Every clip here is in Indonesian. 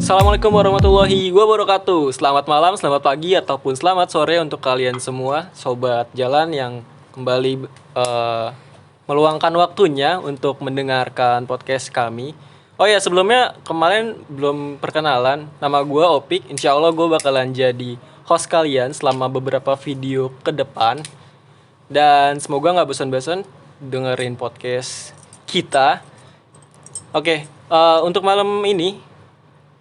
Assalamualaikum warahmatullahi wabarakatuh. Selamat malam, selamat pagi, ataupun selamat sore untuk kalian semua sobat jalan yang kembali meluangkan waktunya untuk mendengarkan podcast kami. Oh ya, sebelumnya kemarin belum perkenalan. Nama gue Opik. Insya Allah gue bakalan jadi host kalian selama beberapa video ke depan. Dan semoga gak bosan-bosan dengerin podcast kita. Oke, untuk malam ini,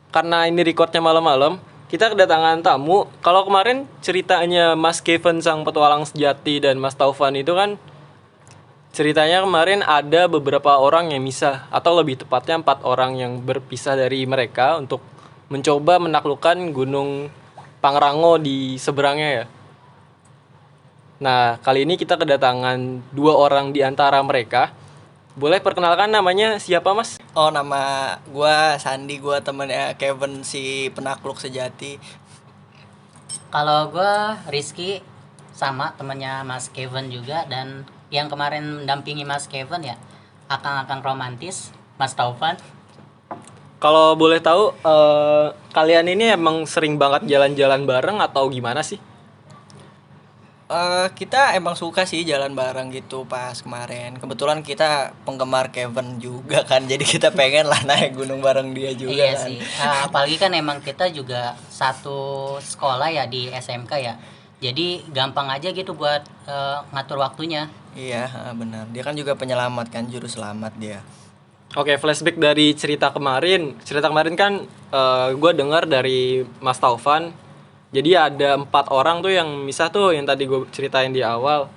karena ini recordnya malam-malam, kita kedatangan tamu. Kalau kemarin ceritanya Mas Kevin sang petualang sejati dan Mas Taufan itu kan ceritanya kemarin ada beberapa orang yang misah, atau lebih tepatnya 4 orang yang berpisah dari mereka untuk mencoba menaklukkan Gunung Pangrango di seberangnya ya. Nah, kali ini kita kedatangan 2 orang di antara mereka. Boleh perkenalkan namanya siapa, Mas? Oh, nama gua Sandi, gua temennya Kevin si penakluk sejati. Kalau gua Rizky, sama temennya Mas Kevin juga, dan yang kemarin mendampingi Mas Kevin ya akang-akang romantis Mas Taufan. Kalau boleh tahu, kalian ini emang sering banget jalan-jalan bareng atau gimana sih? Kita emang suka sih jalan bareng gitu pas kemarin. Kebetulan kita penggemar Kevin juga kan, jadi kita pengen lah naik gunung bareng dia juga. Iya kan. sih, apalagi kan emang kita juga satu sekolah ya di SMK ya. Jadi gampang aja gitu buat ngatur waktunya. Iya, benar. Dia kan juga penyelamat kan, juru selamat dia. Oke, flashback dari cerita kemarin. Cerita kemarin kan gue dengar dari Mas Taufan. Jadi ada 4 orang tuh yang misah tuh, yang tadi gue ceritain di awal.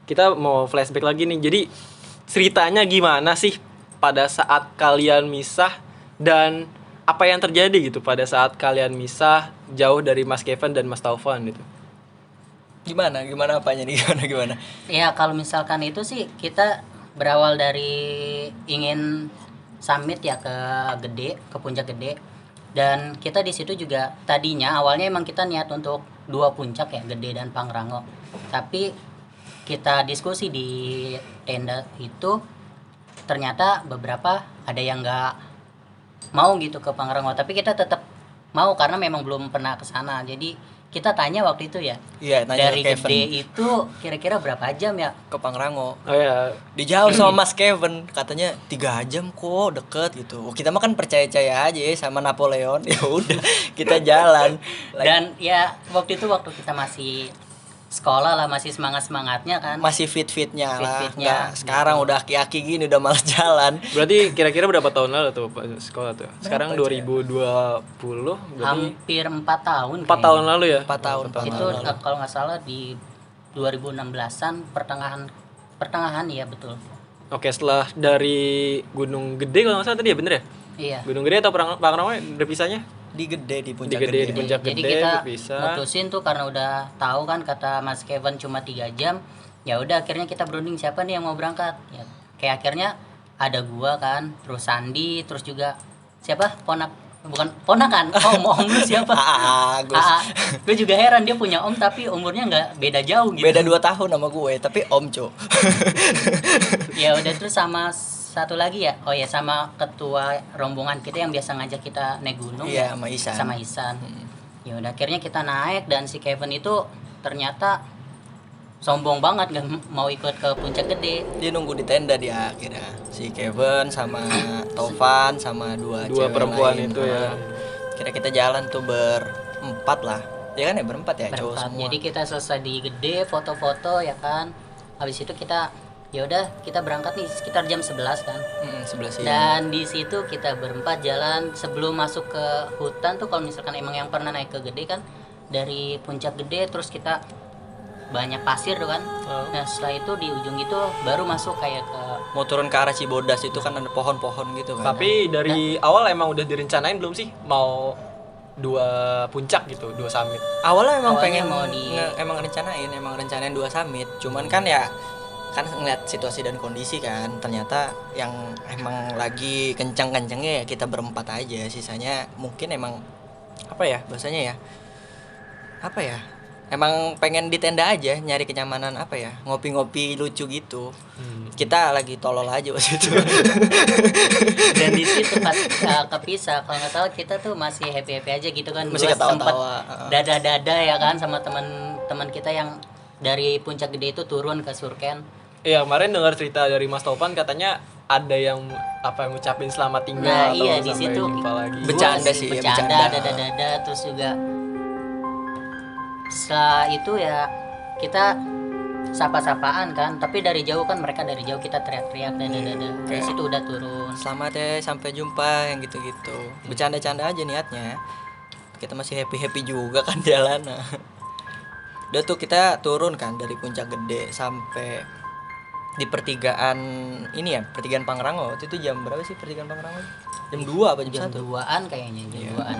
Kita mau flashback lagi nih. Jadi ceritanya gimana sih pada saat kalian misah, dan apa yang terjadi gitu pada saat kalian misah jauh dari Mas Kevin dan Mas Taufan gitu. Gimana apanya nih? Gimana? Ya kalau misalkan itu sih kita berawal dari ingin summit ya ke puncak Gede. Dan kita di situ juga tadinya awalnya emang kita niat untuk 2 puncak ya, Gede dan Pangrango. Tapi kita diskusi di tenda itu ternyata beberapa ada yang nggak mau gitu ke Pangrango, tapi kita tetap mau karena memang belum pernah ke sana. Jadi kita tanya waktu itu ya, Iya, nanya dari ke Kevin. Gede itu kira-kira berapa jam ya? Ke Pangrango. Oh ya, Dijawab sama Mas Kevin, katanya 3 jam kok, deket gitu. Kita mah kan percaya-percaya aja ya sama Napoleon. Ya udah, kita jalan. Dan ya waktu kita masih sekolah lah, masih semangatnya kan. Masih fit-fitnya lah. Fit-fitnya, Nggak, sekarang gitu. udah aki-aki gini, udah malas jalan. berarti kira-kira berapa tahun lalu tuh Pak sekolah tuh? Sekarang Berapa, 2020, berarti Hampir 4 tahun 4 tahun lalu ya? 4 tahun. Itu kalau nggak salah di 2016-an pertengahan ya, betul. Oke, setelah dari Gunung Gede kalau nggak salah tadi ya, bener ya? Iya. Gunung Gede atau Pangrango berpisahnya? Di puncak Di gede. puncak Jadi Gede kita berpisah. mutusin tuh karena udah tahu kan kata Mas Kevin cuma 3 jam. Ya udah akhirnya kita berunding siapa nih yang mau berangkat. Ya, kayak akhirnya ada gua kan, terus Sandi, terus juga siapa? Bukan ponakan, om lu siapa? Agus. Gue juga heran dia punya om tapi umurnya nggak beda jauh gitu. Beda 2 tahun sama gue, tapi om co. Ya udah, terus sama satu lagi ya. Oh ya, sama ketua rombongan kita yang biasa ngajak kita naik gunung. Iya, ya, sama Isan. Sama Isan. Ya udah akhirnya kita naik, dan si Kevin itu ternyata sombong banget nggak mau ikut ke puncak Gede. Dia nunggu di tenda dia akhirnya. Si Kevin sama Taufan sama dua cewek perempuan lain. itu ya. Kira kita jalan tuh berempat lah. Ya kan ya berempat ya, cowok Berempat. semua. Jadi kita selesai di Gede, foto-foto ya kan. Habis itu kita ya udah kita berangkat nih sekitar jam 11 kan. Sebelah sini. Dan di situ kita berempat jalan sebelum masuk ke hutan tuh, kalau misalkan emang yang pernah naik ke Gede kan, dari puncak Gede terus kita banyak pasir tuh kan. Nah setelah itu di ujung itu baru masuk kayak ke Mau turun ke arah Cibodas itu kan ada pohon-pohon gitu kan. Tapi dari awal emang udah direncanain belum sih mau 2 puncak gitu, 2 summit? Awalnya emang Awalnya pengen mau emang rencanain 2 summit. Cuman kan ya kan ngeliat situasi dan kondisi kan, ternyata yang emang lagi kencang-kencangnya ya kita berempat aja. Sisanya mungkin emang apa ya bahasanya ya, apa ya, emang pengen di tenda aja, nyari kenyamanan apa ya, ngopi-ngopi lucu gitu. Kita lagi tolol aja waktu itu. Dan di situ pas kepisah kalau nggak salah kita tuh masih happy aja gitu kan. Masih Gua sempet ketawa-tawa. dada ya kan sama teman-teman kita yang dari Puncak Gede itu turun ke Surken. Iya, kemarin dengar cerita dari Mas Topan katanya ada yang ngucapin selamat tinggal Nah atau iya di sampai situ jumpa lagi. Bercanda gua sih, ya, bercanda bercanda. dada terus juga setelah itu ya kita sapa-sapaan kan, tapi dari jauh kan, mereka dari jauh, kita teriak-teriak dada dari kayak- situ udah turun. Selamat ya, sampai jumpa, yang gitu-gitu. Bercanda-canda aja niatnya. Kita masih happy-happy juga kan jalan. Nah. Udah tuh kita turun kan dari Puncak Gede sampai di pertigaan ini ya, pertigaan Pangrango. Waktu itu jam berapa sih pertigaan Pangrango? Jam 2 apa jam Jam 1? 2-an kayaknya, jam Iya. 2-an.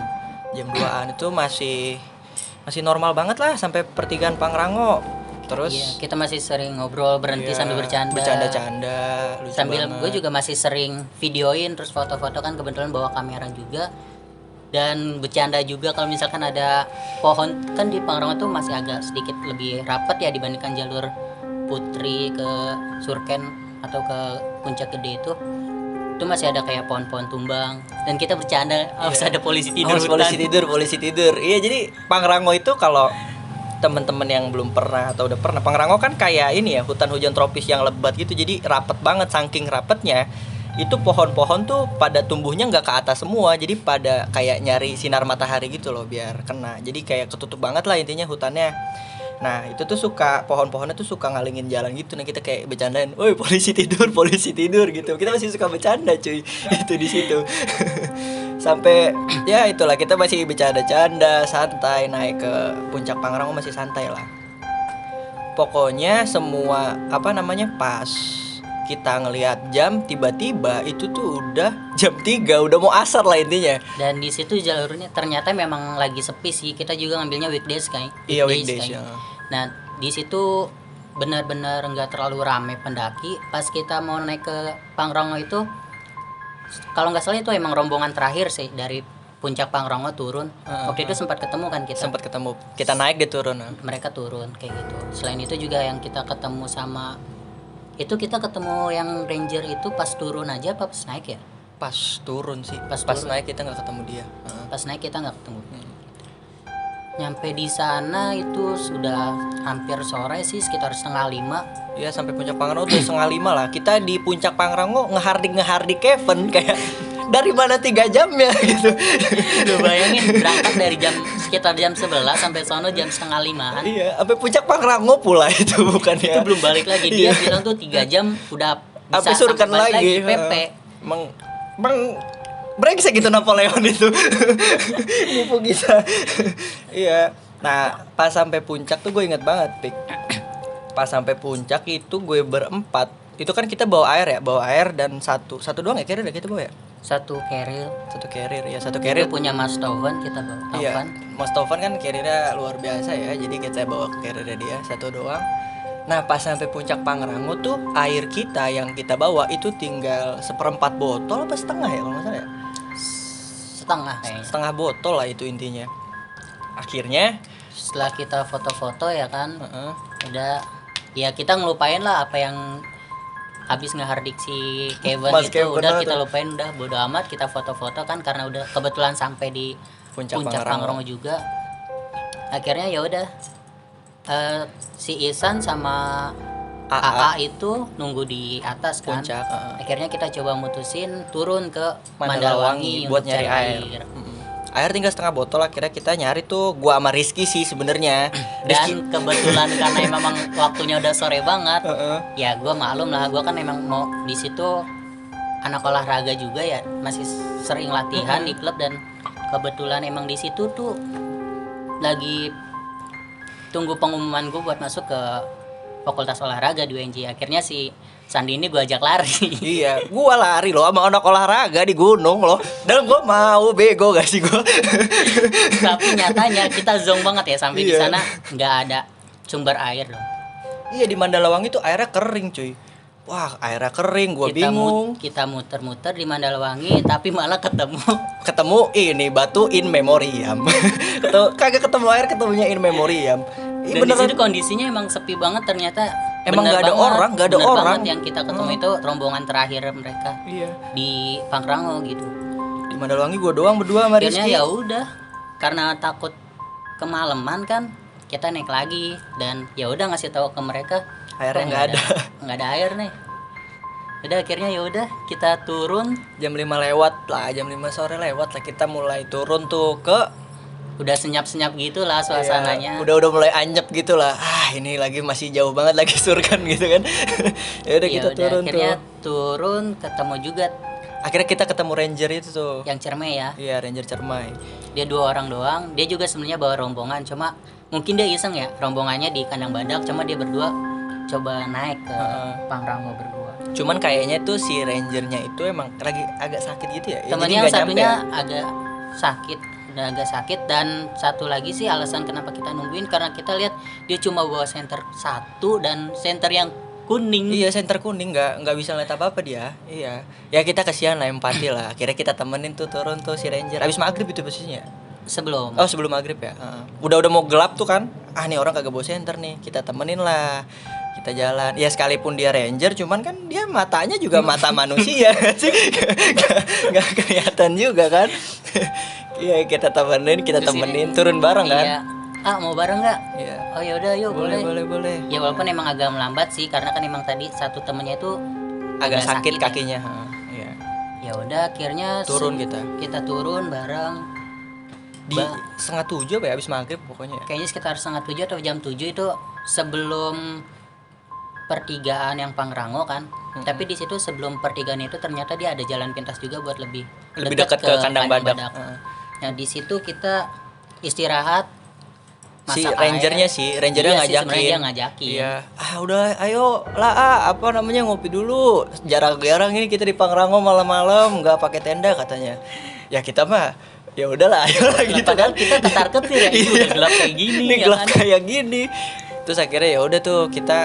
Jam 2-an itu masih normal banget lah sampai pertigaan Pangrango. Terus Iya, kita masih sering ngobrol, berhenti iya, sambil bercanda. Bercanda-canda, lucu Sambil banget. gue juga masih sering videoin, terus foto-foto kan, kebetulan bawa kamera juga. Dan bercanda juga kalau misalkan ada pohon, kan di Pangrango tuh masih agak sedikit lebih rapat ya dibandingkan jalur Putri ke Surken atau ke Puncak Gede itu masih ada kayak pohon-pohon tumbang, dan kita bercanda harus ada polisi tidur Awas, hutan. polisi tidur. Iya, jadi Pangrango itu kalau teman-teman yang belum pernah atau udah pernah, Pangrango kan kayak ini ya, hutan hujan tropis yang lebat gitu, jadi rapet banget. Saking rapetnya itu pohon-pohon tuh pada tumbuhnya nggak ke atas semua, jadi pada kayak nyari sinar matahari gitu loh biar kena, jadi kayak ketutup banget lah intinya hutannya. Nah itu tuh suka, pohon-pohonnya tuh suka ngalingin jalan gitu. Nah kita kayak bercandain, woi polisi tidur gitu. Kita masih suka bercanda cuy itu di situ. Sampai ya itulah, kita masih bercanda-canda santai, naik ke Puncak Pangrango masih santai lah. Pokoknya semua pas kita ngelihat jam, tiba-tiba itu tuh udah jam 3, udah mau asar lah intinya. Dan di situ jalurnya ternyata memang lagi sepi sih. Kita juga ngambilnya weekdays kan. Iya, weekdays ya. Nah di situ benar-benar nggak terlalu rame pendaki. Pas kita mau naik ke Pangrango itu, kalau nggak salah itu emang rombongan terakhir sih dari Puncak Pangrango turun. Waktu itu sempat ketemu kan kita. Sempat ketemu, kita naik dia turun. Mereka turun kayak gitu. Selain itu juga yang kita ketemu sama itu, kita ketemu yang ranger itu pas turun aja apa pas naik ya? Pas turun sih. Pas Pas turun. naik kita nggak ketemu dia. Pas naik kita nggak ketemu. Nyampe di sana itu sudah hampir sore sih, sekitar 4:30. Ya sampai Puncak Pangrango tuh 4:30 lah. Kita di Puncak Pangrango ngehardik Kevin kayak dari mana 3 jamnya gitu. Lu bayangin berangkat dari sekitar jam 11 sampai sono jam 4:30-an. Iya, sampai Puncak Pangrango pula itu bukan Itu ya. belum balik lagi. Dia Iya. bilang tuh 3 jam udah bisa Sampai surkan sampai balik lagi. PP. Emang brengsek gitu Napoleon itu. Nipu kita. Iya. Nah, pas sampai puncak tuh gue inget banget, Pik. Pas sampai puncak itu gue berempat. Itu kan kita bawa air dan satu doang ya carrier kita bawa ya. Satu carrier. Satu carrier ya, satu Carrier carrier. punya Mas Taufan, kita bawa Iya, Taufan. Mas Taufan kan carriernya luar biasa ya. Jadi kita bawa ke carriernya dia satu doang. Nah pas sampai Puncak Pangrango tuh air kita yang kita bawa itu tinggal 1/4 botol apa setengah ya kalau nggak salah ya. Setengah kayaknya. Setengah botol lah itu intinya. Akhirnya Setelah kita foto-foto ya kan, heeh, udah ya kita ngelupain lah apa yang habis ngehardik si Kevin Mas itu. Kevin Udah tuh. kita lupain, udah bodo amat, kita foto-foto kan karena udah kebetulan sampai di Puncak Puncak Pangrango. Pangrango juga. Akhirnya ya udah, si Isan sama AA itu nunggu di atas kan. Puncak, Akhirnya kita coba mutusin turun ke Mandalawangi Mandalawangi buat untuk nyari cari air. Air tinggal setengah botol, akhirnya kita nyari tuh gua sama Rizky sih sebenarnya. Rizky, Dan kebetulan karena memang waktunya udah sore banget, heeh. ya gue maklum lah, gue kan emang mau di situ anak olahraga juga ya, masih sering latihan di klub, dan kebetulan emang di situ tuh lagi tunggu pengumuman gue buat masuk ke fakultas olahraga di UNJ. Akhirnya si Sandi ini gue ajak lari. Iya, gua lari loh sama anak olahraga di gunung loh. Dan gua mau bego gak sih gua? Tapi nyatanya kita zonk banget ya, sampai di Iya. sana nggak ada sumber air loh. Iya, di Mandalawangi tuh airnya kering cuy. Wah, airnya kering, gua bingung. Kita muter-muter di Mandalawangi, tapi malah Ketemu ini batu in memoriam. Kagak ketemu air, ketemunya in memoriam. Iya, Dan di beneran. situ kondisinya emang sepi banget ternyata. Emang Bener nggak ada banget, orang, nggak ada bener orang. banget yang kita ketemu itu rombongan terakhir mereka Iya. di Pangrango gitu. Di Mandalwangi gue doang berdua sama Akhirnya Rizky. ya udah, karena takut kemalaman kan, kita naik lagi dan ya udah ngasih tahu ke mereka. Airnya "Kok nggak ada." nggak ada air nih. Udah akhirnya ya udah kita turun, Jam 5 lewat lah, jam 5 sore lewat lah kita mulai turun tuh ke udah senyap-senyap gitulah suasananya. Iya, udah mulai anyep gitu lah. Ini lagi masih jauh banget lagi surkan gitu kan. Ya udah Ya kita udah, turun akhirnya tuh. turun ketemu juga Akhirnya kita ketemu ranger itu tuh. yang Cermai ya. Iya, ranger Cermai. Dia 2 orang doang, dia juga sebenarnya bawa rombongan, cuma mungkin dia iseng ya, rombongannya di kandang badak, cuma dia berdua coba naik ke Pangrango berdua. Cuman kayaknya tuh si rangernya itu emang lagi agak sakit gitu ya. Temennya Jadi yang nggak satunya nyampe. agak sakit, udah agak sakit, dan satu lagi sih alasan kenapa kita nungguin karena kita lihat dia cuma bawa senter 1 dan senter yang kuning. Iya, senter kuning nggak bisa ngeliat apa dia. Iya. Ya kita kasihan lah, empati lah. Akhirnya kita temenin tuh turun tuh si ranger. Abis maghrib itu posisinya. Sebelum Oh, sebelum maghrib ya. Udah mau gelap tuh kan. Nih orang kagak bawa senter nih. Kita temenin lah. Kita jalan. Ya sekalipun dia ranger, cuman kan dia matanya juga mata manusia sih. Gak kelihatan juga kan. Iya, kita temenin, Terus temenin ini- turun bareng kan. Iya. Mau bareng nggak? Iya. Oh ya udah yuk boleh. Boleh. Ya walaupun emang agak melambat sih karena kan emang tadi satu temennya itu Agak sakit ya. kakinya. Iya. Ya udah akhirnya Turun kita. Kita turun bareng. Di 6:30 apa ya, abis maghrib pokoknya ya. Kayaknya sekitar 6:30 atau jam 7 itu sebelum pertigaan yang Pangrango kan. Tapi di situ sebelum pertigaan itu ternyata dia ada jalan pintas juga buat lebih Dekat ke kandang badak. Nah di situ kita istirahat. Si masak rangernya air. sih, rangernya Iya sih, ngajakin. sebenarnya dia ngajakin. Iya. Udah, ayo lah, apa namanya, ngopi dulu. Jarang-jarang ini kita di Pangrango malam-malam nggak pakai tenda katanya. Ya kita mah ya udahlah, ayo lah gitu Padahal kan. kita ketar-ketir ya, ini udah gelap kayak gini Ini ya gelap kan. kayak gini. Terus akhirnya ya udah tuh kita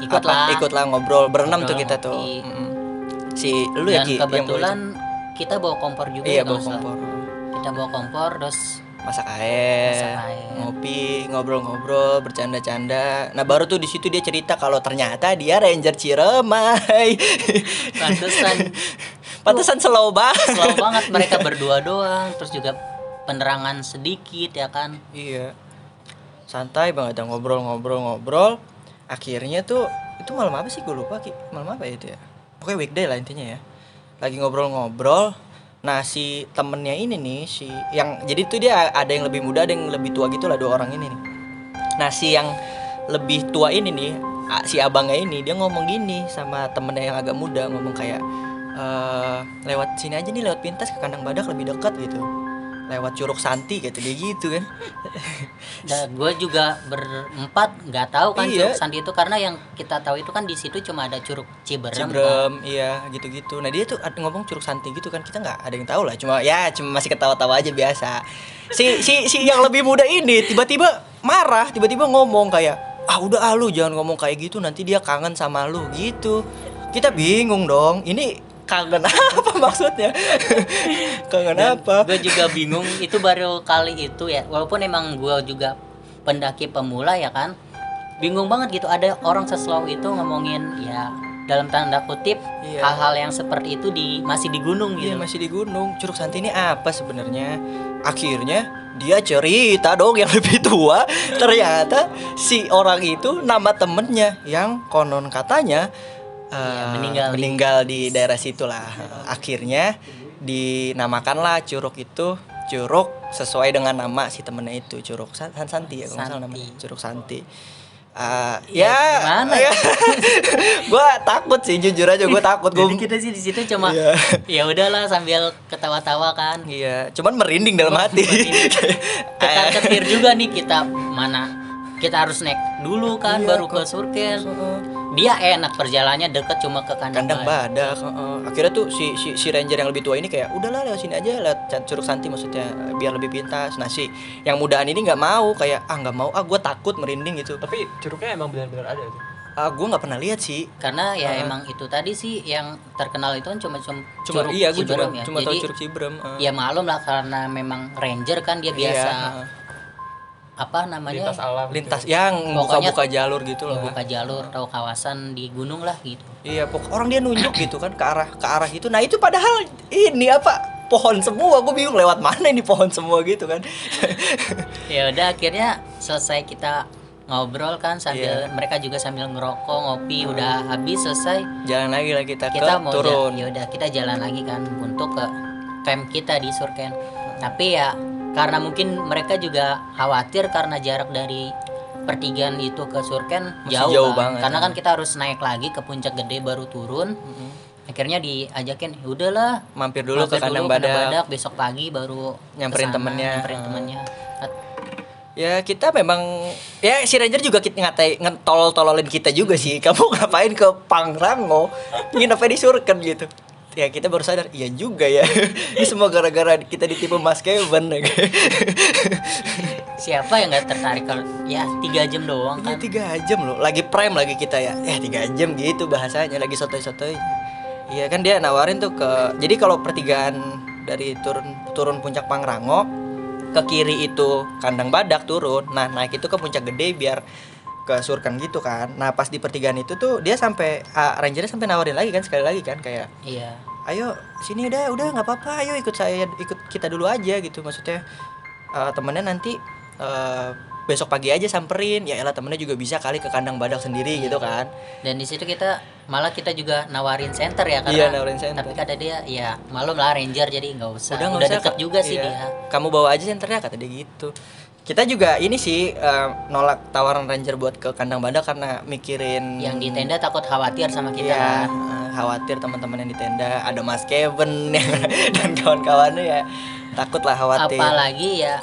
ikutlah ngobrol berenam tuh kita tuh. ngopi. Si lu ya Dan Ki yang kebetulan kita bawa kompor juga. iya ya, bawa kalau nggak salah. kompor. Kita bawa kompor terus Masak air, ngopi, ngobrol-ngobrol, bercanda-canda. Nah baru tuh di situ dia cerita kalau ternyata dia ranger Ciremai. Pantesan slow banget. slow banget mereka berdua doang, terus juga penerangan sedikit ya kan. Iya. Santai banget, ngobrol-ngobrol. Akhirnya tuh itu malam apa sih, gue lupa Ki. Malam apa ya itu ya? Pokoknya weekday lah intinya ya. Lagi ngobrol-ngobrol. Nah si temennya ini nih, jadi tuh dia ada yang lebih muda, ada yang lebih tua gitu lah, 2 orang ini nih. Nah si yang lebih tua ini nih, si abangnya ini, dia ngomong gini sama temennya yang agak muda, ngomong kayak lewat sini aja nih, lewat pintas ke kandang badak lebih dekat gitu, lewat Curug Santi gitu dia gitu kan. Dan gue juga berempat nggak tahu kan Iya. Curug Santi itu, karena yang kita tahu itu kan di situ cuma ada Curug Ciberem. Kan? Cibrem, iya gitu-gitu. Nah dia tuh ngomong Curug Santi gitu kan, kita nggak ada yang tahu lah. Cuma masih ketawa-tawa aja biasa. Si yang lebih muda ini tiba-tiba marah, tiba-tiba ngomong kayak, udah lu jangan ngomong kayak gitu, nanti dia kangen sama lu gitu. Kita bingung dong. Ini kangen apa maksudnya? Kangen apa? Gue juga bingung, itu baru kali itu ya. Walaupun emang gue juga pendaki pemula ya kan. Bingung banget gitu, ada orang seslow itu ngomongin ya dalam tanda kutip Iya. hal-hal yang seperti itu masih di gunung Iya gitu. masih di gunung. Curug Santi ini apa sebenarnya? Akhirnya dia cerita dong yang lebih tua. Ternyata si orang itu nama temennya yang konon katanya meninggal di daerah situ lah. Akhirnya dinamakanlah curug itu curug sesuai dengan nama si temennya itu, Curug Santi ya kalau nggak salah namanya, Curug Santi. Gimana ya? Gue takut sih, jujur aja gue takut. Jadi kita sih di situ cuma Iya. ya udahlah sambil ketawa-tawa kan. Iya, cuman merinding dalam hati. Ketar-ketir juga nih kita, mana kita harus naik dulu kan, Iya, baru ke Surken. Dia enak perjalanannya deket, cuma ke kandang badak. Akhirnya tuh si ranger yang lebih tua ini kayak udahlah lewat sini aja, lewat Curug Santi maksudnya, biar lebih pintas. Nah si yang mudaan ini nggak mau, kayak nggak mau, gue takut, merinding gitu. Tapi curugnya emang benar-benar ada tuh. Gue nggak pernah lihat sih. Karena ya emang itu tadi sih yang terkenal itu kan cuma Curug Iya, gue Ciberem ya. cuma tahu Jadi Curug Ciberem. ya malum lah karena memang ranger kan dia biasa Iya, apa namanya? Lintas alam. lintas yang Pokoknya buka jalur gitu loh. buka jalur atau kawasan di gunung lah gitu. Iya, orang dia nunjuk gitu kan ke arah itu. Nah, itu padahal ini apa? Pohon semua. Gue bingung lewat mana ini pohon semua gitu kan. Ya udah akhirnya selesai kita ngobrol kan sambil Iya. mereka juga sambil ngerokok, ngopi, udah habis selesai. Jalan lagi lah kita Kita ke mau turun. ya udah kita jalan lagi kan untuk ke camp kita di Surken. Tapi ya karena mungkin mereka juga khawatir karena jarak dari pertigaan itu ke Surken Masih jauh, jauh kan. banget. Karena kan kita harus naik lagi ke puncak gede baru turun. Akhirnya diajakin, udahlah Mampir dulu mampir ke Kandang Kandang Badak. besok pagi baru Nyamperin kesana, temennya. nyamperin temennya. Ya kita memang ya si Ranger juga kita ngetolol-tololin kita juga sih. Kamu ngapain ke Pangrango? Nginep di Surken gitu. Ya kita baru sadar, iya juga ya. Ini semua gara-gara kita ditipu Mas Kevin ya. Siapa yang nggak tertarik kalau ya 3 jam doang Iya kan? 3 jam loh, lagi prime lagi kita ya. 3 jam gitu bahasanya, lagi sotoy-sotoy. Iya kan dia nawarin tuh jadi kalau pertigaan dari turun puncak Pangrango ke kiri itu Kandang Badak turun. Nah, naik itu ke puncak gede biar ke Surken gitu kan. Nah, pas di pertigaan itu tuh dia sampai rangernya sampai nawarin lagi kan sekali lagi kan kayak Iya. ayo sini udah nggak apa-apa, ayo ikut kita dulu aja gitu. Maksudnya temennya nanti besok pagi aja samperin. Ya elah temennya juga bisa kali ke Kandang Badak sendiri gitu kan. Dan di situ kita juga nawarin center ya karena Iya, nawarin center. tapi kata dia ya malum lah ranger jadi nggak usah. Nggak Udah usah, deket Kak. juga sih Iya. dia. Kamu bawa aja senternya kata dia gitu. Kita juga ini sih nolak tawaran ranger buat ke Kandang Badak karena mikirin Yang di tenda takut khawatir sama kita Iya, kan. khawatir teman-teman yang di tenda ada Mas Kevin dan kawan-kawannya ya takut lah khawatir. Apalagi ya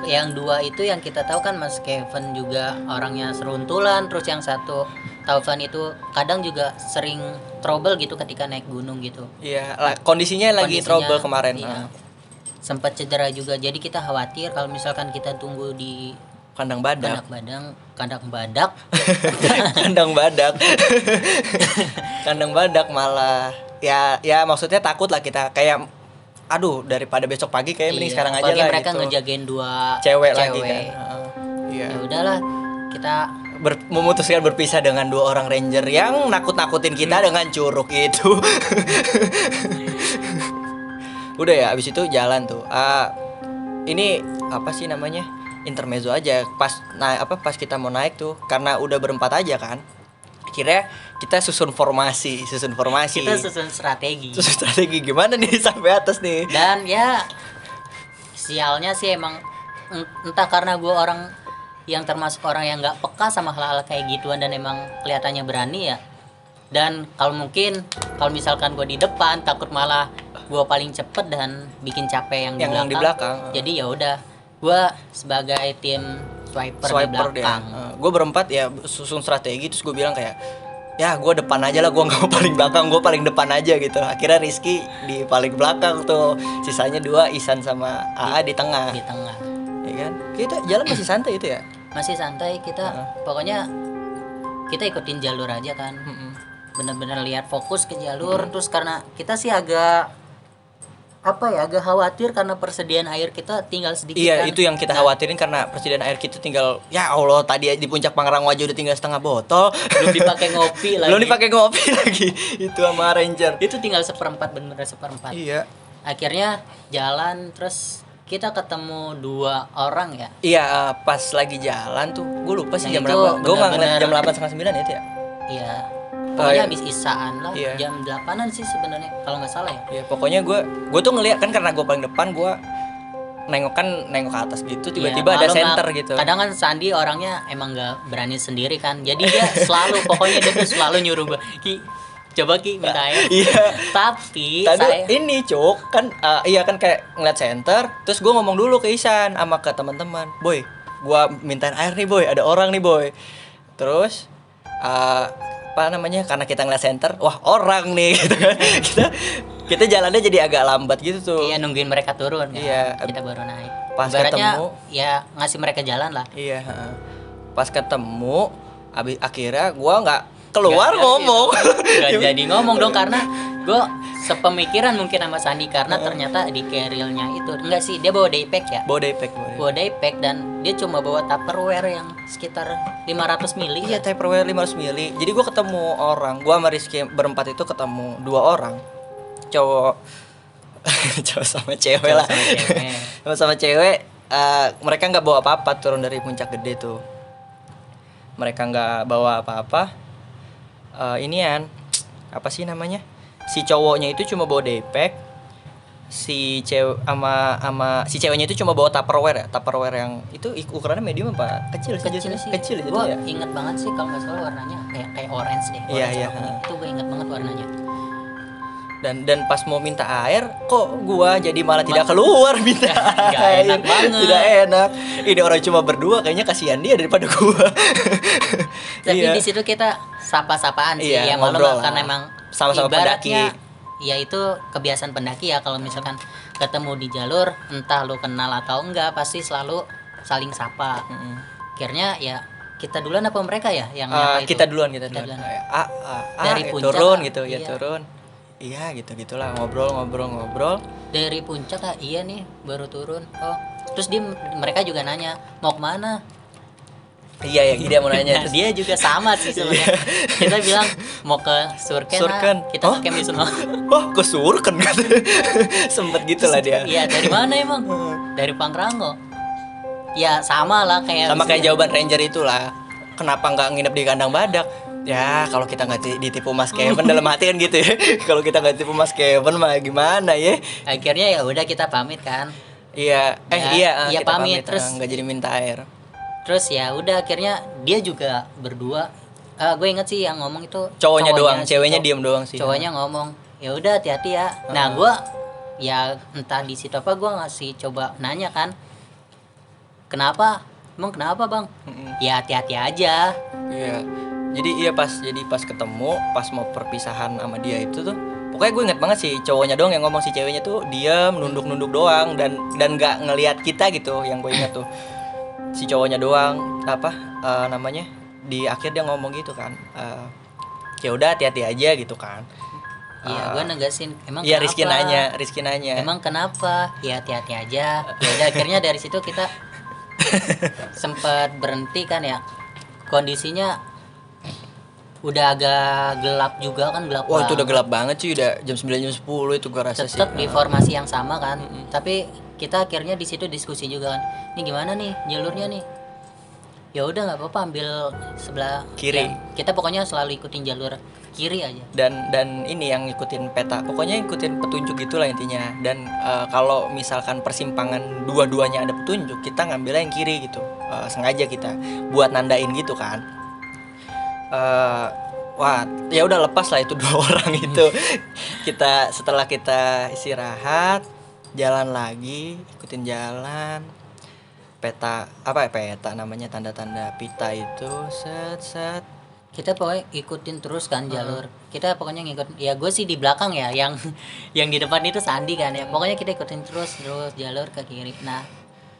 yang dua itu yang kita tahu kan Mas Kevin juga orangnya seruntulan, terus yang satu Taufan itu kadang juga sering trouble gitu ketika naik gunung gitu. Iya, kondisinya lagi trouble kemarin. Iya. Sempat cedera juga. Jadi kita khawatir kalau misalkan kita tunggu di Kandang Badak. kandang badak Kandang Badak. Kandang Badak malah ya maksudnya takut lah kita kayak aduh daripada besok pagi kayak mending Iya, sekarang aja apalagi lah mereka gitu. ngejagain dua Cewek lagi kan. Iya. Ya udahlah kita Memutuskan berpisah dengan 2 orang ranger yang nakut-nakutin kita dengan curug itu. Udah ya abis itu jalan tuh. Ini apa sih namanya? Intermezzo aja. Pas kita mau naik tuh karena udah berempat aja kan. Akhirnya kita susun formasi. kita susun strategi. Susun strategi gimana nih sampai atas nih. Dan ya sialnya sih emang entah karena gue orang yang termasuk orang yang nggak peka sama hal-hal kayak gituan dan emang kelihatannya berani ya. Dan kalau misalkan gue di depan takut malah gue paling cepet dan bikin capek yang di belakang. Jadi ya udah gue sebagai tim swiper di belakang. Gue berempat ya susun strategi terus gue bilang kayak ya gue depan aja lah, gue nggak mau paling belakang, gue paling depan aja gitu. Akhirnya Rizky di paling belakang tuh, sisanya 2 Isan sama AA di tengah. Ya kan kita jalan masih santai itu ya. Masih santai kita pokoknya kita ikutin jalur aja kan. Bener-bener lihat fokus ke jalur. Terus karena kita sih agak khawatir karena persediaan air kita tinggal sedikit. Iya kan. itu yang kita khawatirin karena persediaan air kita tinggal ya Allah tadi di puncak Pangrango aja udah tinggal setengah botol. Belum dipakai ngopi lagi. Itu sama ranger. Itu tinggal bener-bener seperempat. Iya. Akhirnya jalan terus kita ketemu 2 orang ya. Iya pas lagi jalan tuh gue lupa sih Nah, jam itu berapa. Gue nggak ngeliat bener-bener- jam 8:30 itu ya. Iya. Pokoknya iya. habis isaan lah. Iya. Jam 8-an sih sebenarnya kalau nggak salah ya. Ya pokoknya gue tuh ngeliat kan karena gue paling depan gue nengok ke atas gitu tiba-tiba Iya, ada malum center lah. gitu. Kadang kan Sandi orangnya emang nggak berani sendiri kan. Jadi dia pokoknya dia tuh selalu nyuruh gue, Ki, coba Ki minta air. Iya. Tapi Tadi saya ini Cuk kan iya kan kayak ngeliat center terus gue ngomong dulu ke Isan sama ke teman-teman, boy gue mintain air nih boy, ada orang nih boy. Terus apa namanya karena kita ngeliat center wah orang nih gitu kan. kita jalannya jadi agak lambat gitu tuh. iya nungguin mereka turun kan. Iya. Kita baru naik. Pas Ibaratnya ketemu ya ngasih mereka jalan lah. Iya, pas ketemu akhirnya gua nggak keluar Nggak ngomong. Gak jadi ngomong dong karena gue sepemikiran mungkin sama Sandi karena ternyata di carrier-nya itu enggak sih, dia bawa daypack ya. Bawa daypack dan dia cuma bawa Tupperware yang sekitar 500 mili. Iya, Tupperware 500 mili. Jadi gue ketemu orang, gue sama Rizky berempat itu ketemu 2 orang. Cowok cowok sama cewek lah. Sama cewek. Mereka nggak bawa apa-apa turun dari puncak gede tuh. Mereka nggak bawa apa-apa. Inian apa sih namanya? Si cowoknya itu cuma bawa daypack. Si ceweknya itu cuma bawa Tupperware ya. Tupperware yang itu ukurannya medium apa kecil sih? Kecil Gue ya. inget banget sih kalau nggak salah warnanya kayak orange deh. Iya. Itu gue inget banget warnanya. Dan pas mau minta air kok gua jadi malah tidak keluar minta Gak air. enak banget. Tidak enak. Ini orang cuma berdua kayaknya kasihan dia daripada gua. Tapi Iya. di situ kita sapa-sapaan sih Iya, ya, malu ngobrol karena lah. emang Sama-sama ibaratnya, pendaki. ya itu kebiasaan pendaki ya, kalau misalkan ketemu di jalur entah lu kenal atau enggak pasti selalu saling sapa. Akhirnya ya kita duluan apa mereka ya yang nyapa itu? Kita duluan. Dari puncak turun lah. gitu ya, Iya. turun. Iya gitu-gitulah ngobrol. Dari puncak iya nih baru turun. Oh, terus mereka juga nanya mau kemana. Iya dia mau nanya Nah, terus. dia juga sama sih sebenarnya. Kita bilang mau ke Surken. Kita Oh? pakai Mizuno. Wah, ke Surken kan. Sempet gitu lah dia. Iya, dari mana emang? Dari Pangrango. Ya sama lah kayak Sama kayak jawaban ranger itulah. Kenapa nggak nginep di kandang badak? Ya kalau kita nggak ditipu Mas Kevin dalam hati kan gitu ya. Kalau kita nggak ditipu Mas Kevin mah gimana ya? Akhirnya ya udah kita pamit kan. Iya, Iya, kita pamit, terus nggak jadi minta air. Terus ya udah akhirnya dia juga berdua. Gue inget sih yang ngomong itu Cowoknya doang, si ceweknya diem doang sih. Cowoknya ngomong, "Ya udah hati-hati ya." Nah, gue ya entah di situ apa gue ngasih coba nanya kan. Kenapa? Emang kenapa, Bang? Ya hati-hati aja. Iya. Jadi pas ketemu, pas mau perpisahan sama dia itu tuh, pokoknya gue inget banget sih cowoknya doang yang ngomong, si ceweknya tuh diam, nunduk doang dan nggak ngelihat kita gitu. Yang gue inget tuh si cowoknya doang namanya di akhir dia ngomong gitu kan, ya udah hati-hati aja gitu kan. Iya, gue negasin. Emang Iya, kenapa? Rizky nanya. Emang kenapa? Ya hati-hati aja. Ya udah akhirnya dari situ kita sempat berhenti kan ya. Kondisinya udah agak gelap juga kan, gelap. Wah, itu udah banget. gelap banget sih, udah jam 9 jam 10 itu gua rasa sih. Tetap di formasi yang sama kan. Tapi kita akhirnya di situ diskusi juga kan. Ini gimana nih jalurnya nih? Ya udah nggak apa-apa, ambil sebelah Kiri. Kita pokoknya selalu ikutin jalur kiri aja. Dan ini yang ngikutin peta, pokoknya ikutin petunjuk gitulah intinya. Dan kalau misalkan persimpangan dua-duanya ada petunjuk, kita ngambilnya yang kiri gitu. Sengaja kita buat nandain gitu kan. Wah, ya udah lepas lah itu 2 orang itu. Setelah kita istirahat, jalan lagi, ikutin jalan. Peta namanya, tanda-tanda pita itu set. Kita pokoknya ikutin terus kan jalur. Kita pokoknya ngikut. Ya gue sih di belakang ya, yang di depan itu Sandi kan ya. Pokoknya kita ikutin terus jalur ke kiri. Nah,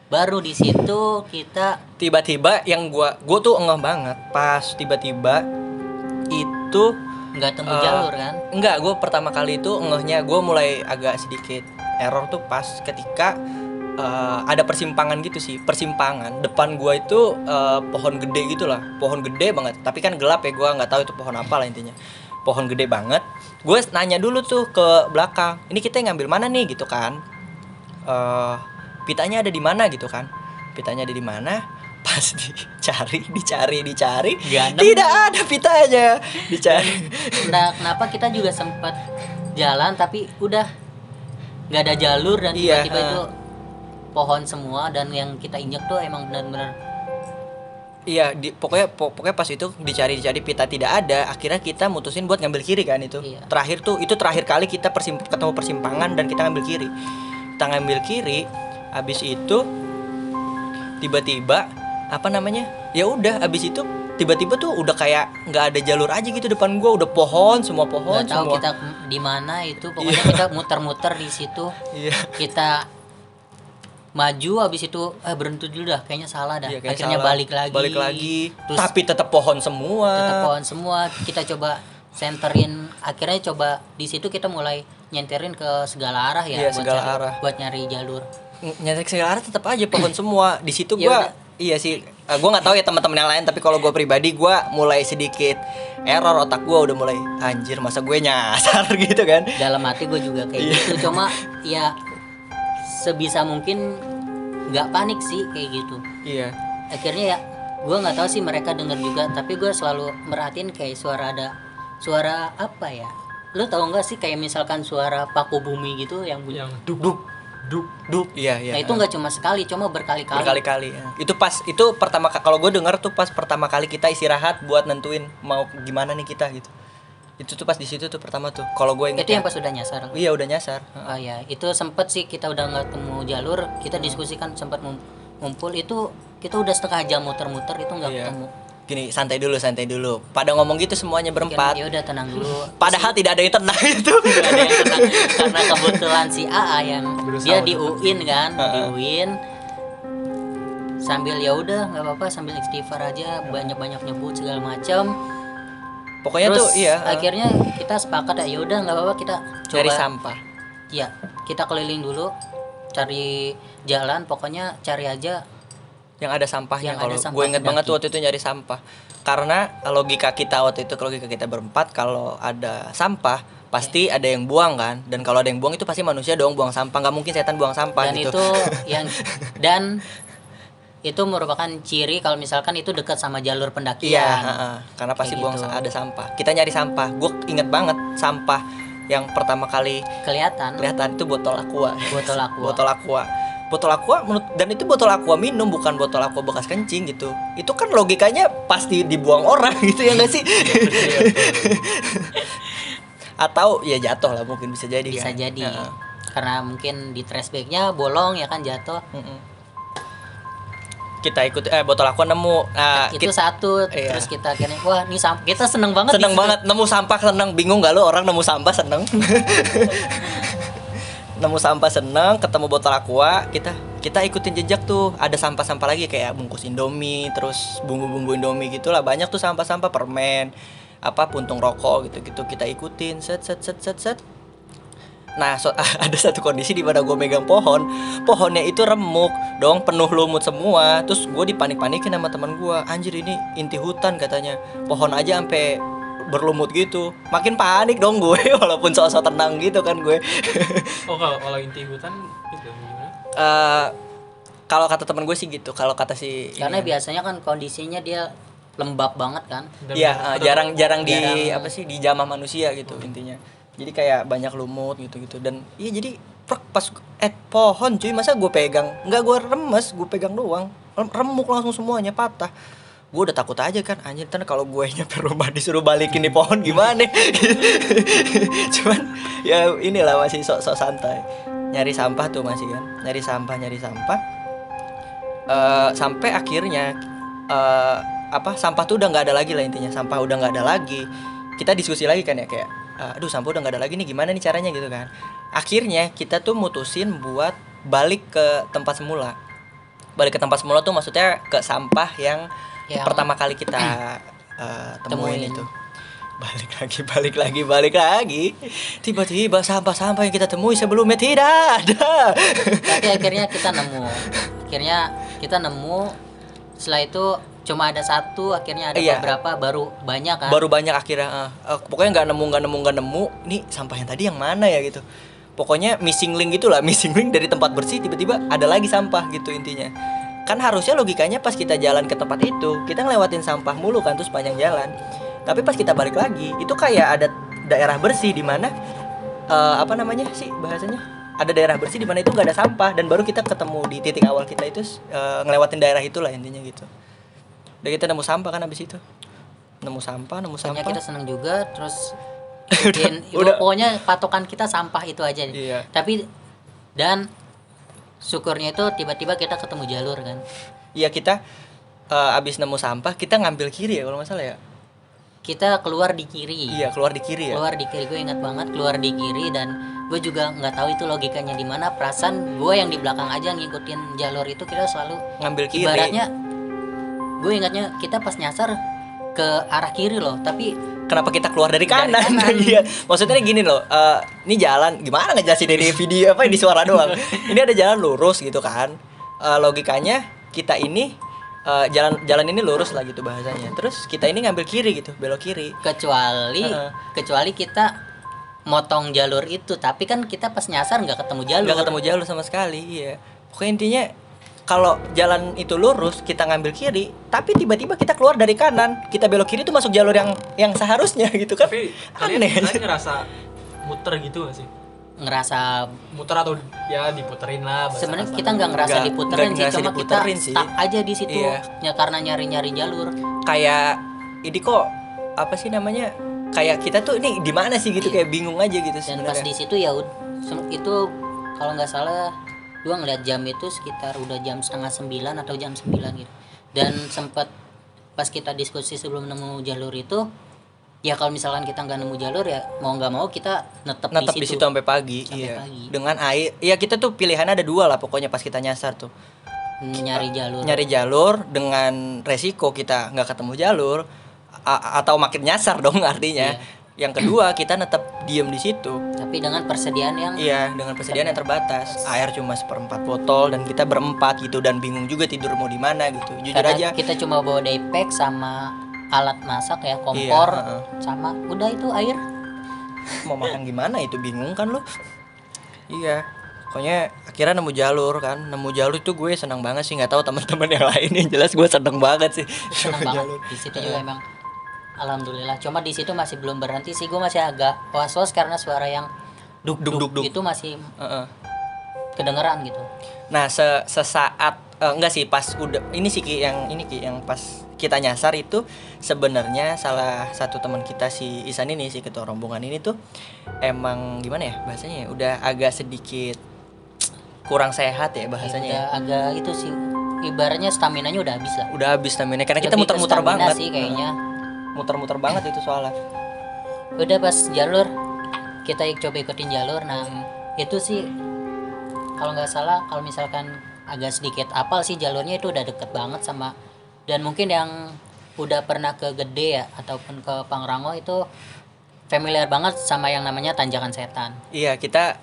baru di situ kita tiba-tiba yang gua tuh ngeh banget pas tiba-tiba itu nggak temu jalur kan. Enggak, gue pertama kali itu ngehnya gue mulai agak sedikit error tuh pas ketika ada persimpangan gitu sih. Persimpangan depan gue itu pohon gede gitu lah, pohon gede banget, tapi kan gelap ya, gue nggak tahu itu pohon apa lah intinya. Pohon gede banget. Gue nanya dulu tuh ke belakang, ini kita ngambil mana nih gitu kan, pitanya ada di mana gitu kan, pitanya ada di mana. Pas dicari Gak nemu. tidak ada pitanya, dicari. Nah, kenapa kita juga sempat jalan tapi udah nggak ada jalur dan Iya, tiba-tiba itu pohon semua dan yang kita injek tuh emang benar-benar. Iya, pokoknya pas itu dicari pita tidak ada. Akhirnya kita mutusin buat ngambil kiri kan itu. Iya. Terakhir kali kita ketemu persimpangan dan kita ngambil kiri. Kita ngambil kiri, habis itu tiba-tiba ya udah, habis itu tiba-tiba tuh udah kayak nggak ada jalur aja gitu depan gua, udah semua pohon Nggak tahu semua. kita di mana itu, pokoknya Iya. kita muter-muter di situ. Iya. Kita maju, habis itu berhenti dulu dah, kayaknya salah dah. Iya, kayak Akhirnya salah. balik lagi. Terus Tapi tetap pohon semua. tetap pohon semua. Kita coba senterin, akhirnya coba di situ kita mulai nyenterin ke segala arah ya, Iya, segala arah. buat nyari jalur. Nyetek segala arah tetap aja pohon semua di situ. Ya Gua udah. iya sih, gue nggak tahu ya teman-teman yang lain, tapi kalau gue pribadi gue mulai sedikit error, otak gue udah mulai anjir masa gue nyasar gitu kan. Dalam hati gue juga kayak Iya. gitu, cuma ya sebisa mungkin nggak panik sih kayak gitu. Iya. Akhirnya ya gue nggak tahu sih mereka denger juga, tapi gue selalu merhatiin kayak suara apa ya, lu tahu nggak sih kayak misalkan suara paku bumi gitu yang bunyi, Yang Duk duk duk duk. Iya iya. nah itu nggak cuma sekali, cuma berkali-kali. Berkali-kali ya. Itu pertama kalau gue dengar tuh pas pertama kali kita istirahat buat nentuin mau gimana nih kita gitu. Itu tuh pas di situ tuh pertama tuh kalau gue inget Itu yang pas udah nyasar. iya udah nyasar. Oh ya, itu sempet sih kita udah nggak ketemu jalur, kita diskusikan sempat ngumpul itu, kita udah setengah jam muter-muter itu nggak Iya. ketemu. Gini, santai dulu. Pada ngomong gitu semuanya berempat. Ya udah tenang dulu. Padahal tidak ada yang tenang itu. Nggak ada yang tenang. Karena kebetulan si AA yang Berusaha dia untuk di UIN kan, di Heeh. UIN sambil ya udah nggak apa-apa sambil istighfar aja, banyak-banyak nyebut segala macam. Pokoknya Terus tuh iya. akhirnya kita sepakat ya udah nggak apa-apa, kita Cari coba. sampah. Iya, kita keliling dulu cari jalan, pokoknya cari aja Yang ada sampahnya. Yang Kalau ada sampah gue inget pendaki. banget tuh waktu itu nyari sampah. Karena logika kita waktu itu, logika kita berempat, kalau ada sampah pasti ada yang buang kan. Dan kalau ada yang buang itu pasti manusia dong buang sampah. Nggak mungkin setan buang sampah dan gitu. itu yang dan itu merupakan ciri kalau misalkan itu dekat sama jalur pendakian. Iya, heeh. Karena pasti Kayak buang gitu. ada sampah. Kita nyari sampah. Gue inget banget sampah yang pertama kali Kelihatan kelihatan itu botol aqua. botol aqua. Botol aqua dan itu botol aqua minum, bukan botol aqua bekas kencing gitu. Itu kan logikanya pasti dibuang orang gitu ya nggak sih? Atau ya jatuh lah, mungkin bisa jadi Bisa kan? jadi. Heeh. Karena mungkin di trash bagnya bolong ya kan, jatuh. Mm-mm. Kita ikut botol aqua nemu. Nah, Itu satu, iya. terus kita akhirnya wah ini kita seneng banget. seneng di situ. banget nemu sampah, seneng. Bingung gak lo orang nemu sampah seneng? Nemu sampah seneng, ketemu botol aqua, kita ikutin jejak tuh. Ada sampah-sampah lagi kayak bungkus Indomie, terus bumbu-bumbu Indomie gitulah. Banyak tuh sampah-sampah, permen, apa puntung rokok gitu-gitu. Kita ikutin set. Nah, ada satu kondisi di mana gue megang pohonnya itu remuk dong, penuh lumut semua. Terus gue dipanik-panikin sama teman gue, anjir ini inti hutan katanya, pohon aja sampai berlumut gitu. Makin panik dong gue, walaupun sok-sok tenang gitu kan gue. Oh, kalau inti hutan itu gimana? Kalau kata teman gue sih gitu, kalau kata si Karena ini. biasanya kan kondisinya dia lembab banget kan. Dan Iya, betul- jarang di jarang. apa sih, dijamah manusia gitu intinya. Jadi kayak banyak lumut gitu-gitu. Dan iya jadi pas pohon cuy, masa gue pegang, nggak gue remes, gue pegang doang, remuk langsung semuanya patah. Gue udah takut aja kan, anjir ntar kalau gue nyampe rumah disuruh balikin di pohon gimana. Cuman ya inilah masih sok-sok santai. Nyari sampah tuh masih kan, nyari sampah. Sampai akhirnya sampah tuh udah nggak ada lagi lah intinya. Sampah udah nggak ada lagi. Kita diskusi lagi kan ya kayak, aduh sampah udah nggak ada lagi nih, gimana nih caranya gitu kan. Akhirnya kita tuh mutusin buat balik ke tempat semula. Balik ke tempat semula tuh maksudnya ke sampah yang pertama kali kita temuin itu. Balik lagi. Tiba-tiba sampah-sampah yang kita temui sebelumnya tidak ada. Tapi akhirnya kita nemu. Setelah itu cuma ada satu, akhirnya ada Iya. beberapa, baru banyak kan. Baru banyak akhirnya. Pokoknya nggak nemu. Nih sampah yang tadi yang mana ya gitu. Pokoknya missing link gitulah, missing link dari tempat bersih tiba-tiba ada lagi sampah gitu intinya. Kan harusnya logikanya pas kita jalan ke tempat itu kita ngelewatin sampah mulu kan tuh sepanjang jalan. Tapi pas kita balik lagi itu kayak ada daerah bersih di mana apa namanya sih bahasanya? Ada daerah bersih di mana itu nggak ada sampah, dan baru kita ketemu di titik awal kita itu ngelewatin daerah itulah intinya gitu. Udah kita nemu sampah kan habis itu. Nemu sampah. Akhirnya kita seneng juga, terus udah. pokoknya patokan kita sampah itu aja. Iya. Tapi dan syukurnya itu tiba-tiba kita ketemu jalur kan. Iya, kita abis nemu sampah kita ngambil kiri ya kalau nggak salah ya. Kita keluar di kiri. Iya, keluar di kiri ya. Keluar di kiri, gue ingat banget keluar di kiri, dan gue juga nggak tahu itu logikanya di mana. Perasaan gue yang di belakang aja ngikutin jalur itu, kita selalu Ngambil kiri. ibaratnya gue ingatnya kita pas nyasar ke arah kiri loh, tapi kenapa kita keluar dari kanan? Iya, maksudnya gini loh, ini jalan gimana ngejelasin di video apa di suara doang. Ini ada jalan lurus gitu kan. Logikanya kita ini jalan ini lurus lah gitu bahasanya. Terus kita ini ngambil kiri gitu, belok kiri. Kecuali kita motong jalur itu, tapi kan kita pas nyasar nggak ketemu jalur. Nggak ketemu jalur sama sekali, iya. Pokoknya intinya kalau jalan itu lurus kita ngambil kiri, tapi tiba-tiba kita keluar dari kanan, kita belok kiri itu masuk jalur yang seharusnya gitu kan. Tapi kalian ngerasa muter gitu gak sih? Ngerasa Muter atau ya diputerin lah. sebenarnya kita nggak ngerasa Nggak diputerin sih, ngerasa cuma kita diputerin sih. stuck aja di situ. Iya. Ya karena nyari-nyari jalur. Kayak ini kok apa sih namanya? Kayak kita tuh ini di mana sih gitu, kayak bingung aja gitu Dan pas sebenarnya. di situ ya itu kalau nggak salah gua ngeliat jam itu sekitar udah jam 8:30 atau jam 9 gitu. Dan sempat pas kita diskusi sebelum nemu jalur itu, ya kalau misalkan kita nggak nemu jalur ya mau nggak mau kita netep Di situ sampai pagi. Sampai Iya. pagi. Dengan air. Iya, kita tuh pilihannya ada dua lah pokoknya pas kita nyasar tuh. Nyari jalur dengan resiko kita nggak ketemu jalur atau makin nyasar dong artinya. Iya. Yang kedua kita tetap diem di situ. Tapi dengan persediaan yang Iya, dengan persediaan yang terbatas. Air cuma 1/4 botol dan kita berempat gitu dan bingung juga tidur mau di mana gitu. Jujur karena aja. kita cuma bawa daypack sama alat masak ya, kompor, Iya, sama udah itu air. Mau makan gimana itu bingung kan lu. Iya. Pokoknya akhirnya nemu jalur kan. Nemu jalur itu gue senang banget sih, nggak tahu teman-teman yang lain, yang jelas gue seneng banget sih. Senang Nemu banget jalur. di situ juga emang. Alhamdulillah. Cuma di situ masih belum berhenti sih, gue masih agak was-was karena suara yang Duk duk duk duk. itu masih Heeh. kedengeran gitu. Nah, sesaat enggak sih pas udah ini sih Ki yang pas kita nyasar itu sebenarnya salah satu teman kita si Isan ini, si ketua rombongan ini tuh emang gimana ya bahasanya ya, udah agak sedikit kurang sehat ya bahasanya ya. Udah agak itu sih, ibaratnya staminanya udah habis lah. Udah habis stamina karena kita Lebih ke muter-muter stamina banget. sih kayaknya. Muter-muter banget itu soalnya. Udah pas jalur kita coba ikutin jalur. Nah itu sih kalau nggak salah, kalau misalkan agak sedikit apal sih jalurnya itu udah deket banget sama, dan mungkin yang udah pernah ke Gede ya ataupun ke Pangrango itu familiar banget sama yang namanya tanjakan setan. Iya, kita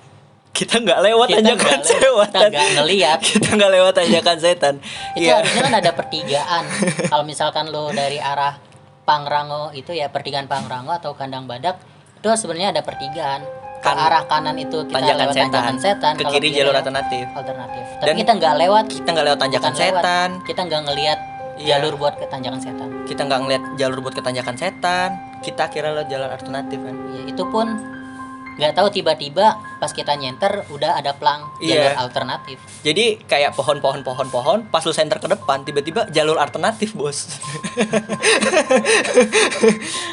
nggak lewat Kita tanjakan nggak lewat, setan. kita nggak ngeliat. Kita nggak lewat tanjakan setan. Itu Iya. harusnya kan ada pertigaan. Kalau misalkan lo dari arah Pangrango itu ya pertigaan Pangrango atau Kandang Badak, itu sebenarnya ada pertigaan. Ke arah kanan itu kita Tanjakan lewat tanjakan setan, Ke kalau kiri jalur ya alternatif. Tapi Dan kita nggak lewat. Kita nggak lewat tanjakan Bukan lewat. setan. Kita nggak ngelihat Iya. jalur buat ke tanjakan setan. Kita nggak ngeliat jalur buat ke tanjakan setan. Kita kira lewat jalan alternatif kan. Ya, itu pun nggak tahu tiba-tiba pas kita nyenter udah ada plang jalur Iya. alternatif. Jadi kayak pohon, pas lu senter ke depan tiba-tiba jalur alternatif, Bos.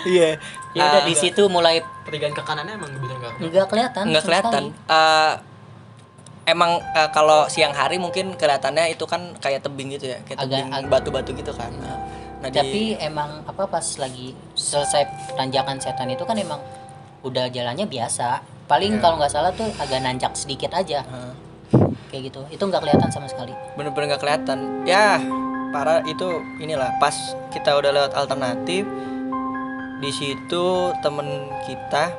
Iya. Ya udah di situ mulai Pertigaan ke kanannya emang bener nggak? nggak kelihatan. Nggak sama kelihatan. sekali. Emang kalau siang hari mungkin kelihatannya itu kan kayak tebing gitu ya, kayak tebing batu-batu gitu kan. Nah, Tapi emang apa pas lagi selesai tanjakan setan itu kan emang udah jalannya biasa. Paling kalau nggak salah tuh agak nanjak sedikit aja. Kayak gitu. Itu nggak kelihatan sama sekali. bener-bener nggak kelihatan. Ya, parah itu inilah pas kita udah lewat alternatif. Di situ temen kita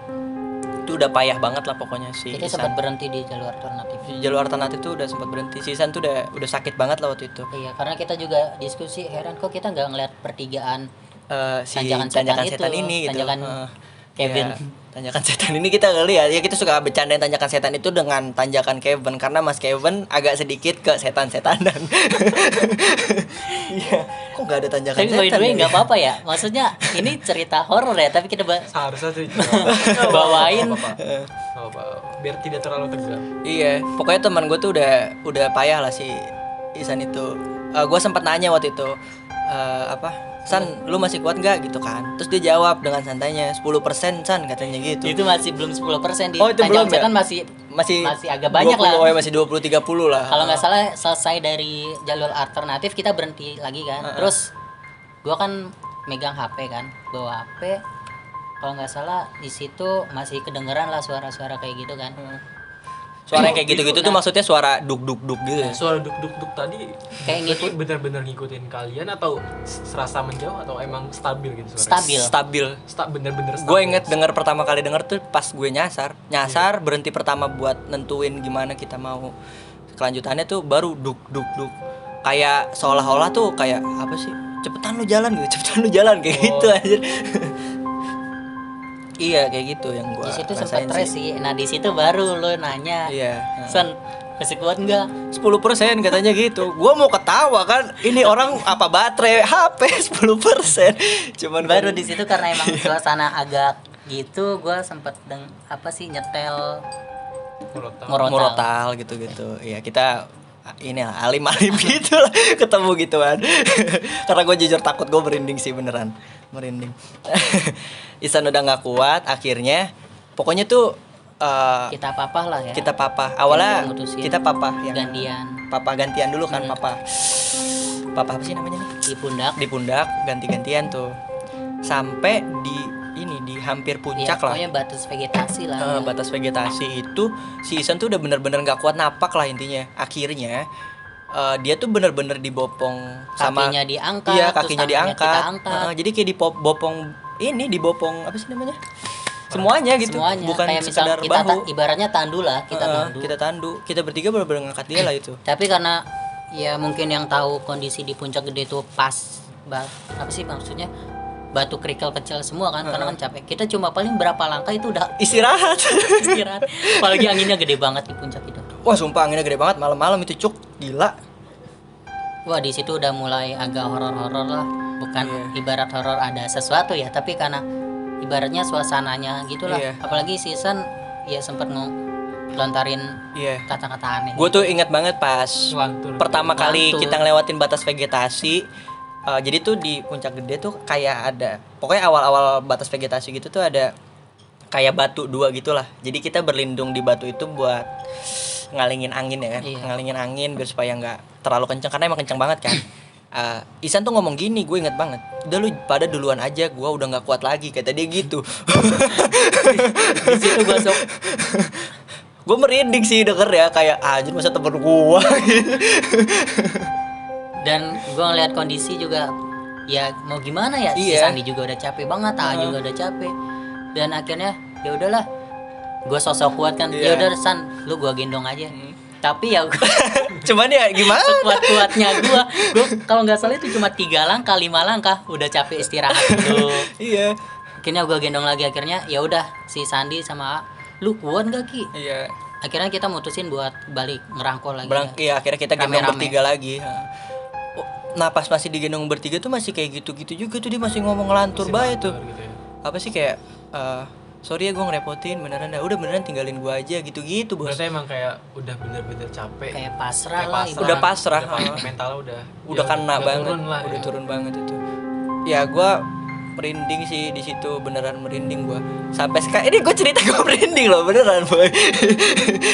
itu udah payah banget lah pokoknya si Kita Isan. sempat berhenti di jalur alternatif. Di jalur alternatif tuh udah sempat berhenti. Si Isan tuh udah sakit banget lah waktu itu. Iya, karena kita juga diskusi heran kok kita nggak ngeliat pertigaan Si tanjakan tanjakan setan setan itu, ini gitu. tanjakan Kevin. Iya, tanjakan setan ini kita ngeliat ya, kita suka bercandain tanjakan setan itu dengan tanjakan Kevin karena Mas Kevin agak sedikit ke setan-setanan. Iya, kok nggak ada tanjakan Tapi by the setan? way ya? nggak apa-apa ya. Maksudnya ini cerita horor ya, tapi kita Seharusnya tuh Bawain. apa biar tidak terlalu tegang. Iya, pokoknya teman gue tuh udah payah lah si Isan itu. Gue sempat nanya waktu itu, San, lu masih kuat nggak gitu kan? Terus dia jawab dengan santainya 10% San katanya gitu. itu masih belum 10% di Oh, itu belum tanjakan setan ya? masih agak banyak 20, lah. Oh, ya, masih 20-30 lah. Kalau nggak salah selesai dari jalur alternatif kita berhenti lagi kan. Terus gua kan megang HP kan, bawa HP. Kalau nggak salah di situ masih kedengeran lah suara-suara kayak gitu kan. Suara yang kayak gitu-gitu tuh maksudnya suara duk duk duk gitu ya. Suara duk tadi Kayak berarti benar-benar ngikutin kalian atau serasa menjauh atau emang stabil gitu suaranya? stabil. Bener-bener stabil. Gue inget denger pertama kali denger tuh pas gue nyasar berhenti pertama buat nentuin gimana kita mau kelanjutannya tuh baru duk duk duk. Kayak seolah-olah tuh kayak apa sih? Cepetan lu jalan kayak gitu aja. Iya kayak gitu yang gue Di situ rasain sempat stres sih. Nah, di situ baru lo nanya. Iya. San, masih kuat enggak? 10% katanya gitu. Gua mau ketawa kan. Ini orang apa baterai HP 10%. Cuman Baru kan- di situ karena emang suasana agak gitu, gua sempet nyetel ngorotal. murotal gitu-gitu. Ya kita ini lah alim-alim gitu lah ketemu gituan. Karena gue jujur takut, gue merinding sih beneran. Merinding. Isan udah nggak kuat akhirnya. Pokoknya tuh Kita papah lah ya. kita papa. Awalnya Yang mutusin. kita papa yang gantian papa gantian dulu kan papa. Papa apa sih namanya nih? di pundak. Ganti-gantian tuh. Sampai di hampir Ya, puncak lah. pokoknya batas vegetasi lah. Batas vegetasi itu si Isan tuh udah bener-bener nggak kuat napak lah intinya. Akhirnya dia tuh bener-bener dibopong sama Kakinya diangkat, iya terus kakinya tangannya diangkat. kita angkat. Jadi kayak dibopong apa sih namanya, semuanya gitu. Semuanya. Bukan Kayak misal sekedar kita bahu. ibaratnya tandu lah, kita tandu. Kita bertiga bener-bener ngangkat dia lah itu. Tapi karena ya mungkin yang tahu kondisi di puncak gede itu pas apa sih maksudnya batu kerikil kecil semua kan, karena kan capek. Kita cuma paling berapa langkah itu udah Istirahat. istirahat. Apalagi anginnya gede banget di puncak itu. Wah sumpah anginnya gede banget malam-malam itu cuk, gila. Wah, di situ udah mulai agak horor-horor lah. Bukan Iya. ibarat horor ada sesuatu ya, tapi karena ibaratnya suasananya gitulah. Iya. Apalagi season ya sempat lontarin Iya. kata-kata aneh. Gue tuh ingat banget pas Ngelantur. pertama kali Ngelantur. kita ngelewatin batas vegetasi. Jadi tuh di puncak gede tuh kayak ada, pokoknya awal-awal batas vegetasi gitu tuh ada kayak batu dua gitulah. Jadi kita berlindung di batu itu buat ngalingin angin ya kan. Iya. Ngalingin angin biar supaya nggak terlalu kencang karena emang kencang banget kan. Isan tuh ngomong gini, gue inget banget. Udah lu pada duluan aja, gue udah nggak kuat lagi kata dia gitu. Di situ gua sok Gue merinding sih denger ya, kayak anjir masa temen gue. dan gua ngeliat kondisi juga ya mau gimana ya, si Iya. Sandi juga udah capek banget, juga udah capek. Dan akhirnya ya udahlah, gua sosok kuat kan. Iya. Ya udah San, lu gua gendong aja. Tapi ya Cuman ya gimana? kuat-kuatnya gua kalau nggak salah itu cuma 3 langkah 5 langkah udah capek istirahat dulu. Iya. Akhirnya gua gendong lagi, akhirnya ya udah si Sandi sama lu kuat gak Ki? Iya. Akhirnya kita mutusin buat balik ngerangkul lagi. Iya, akhirnya kita gendong Rame-rame. bertiga lagi. Oh, nah pas masih digendong bertiga tuh masih kayak gitu-gitu juga tuh, dia masih ngomong ngelantur bae tuh. Gitu ya. Apa sih kayak sorry ya gue ngerepotin beneran dah, udah beneran tinggalin gue aja gitu-gitu bos. Berarti emang kayak udah bener-bener capek. Kayak pasrah Kayak lah pasrah. ibarat. Udah pasrah, Mentalnya udah kena banget, turun lah, udah ya. turun banget itu. Ya gue merinding sih di situ, beneran merinding gue. Sampai sekarang ini gue cerita gue merinding loh beneran boy.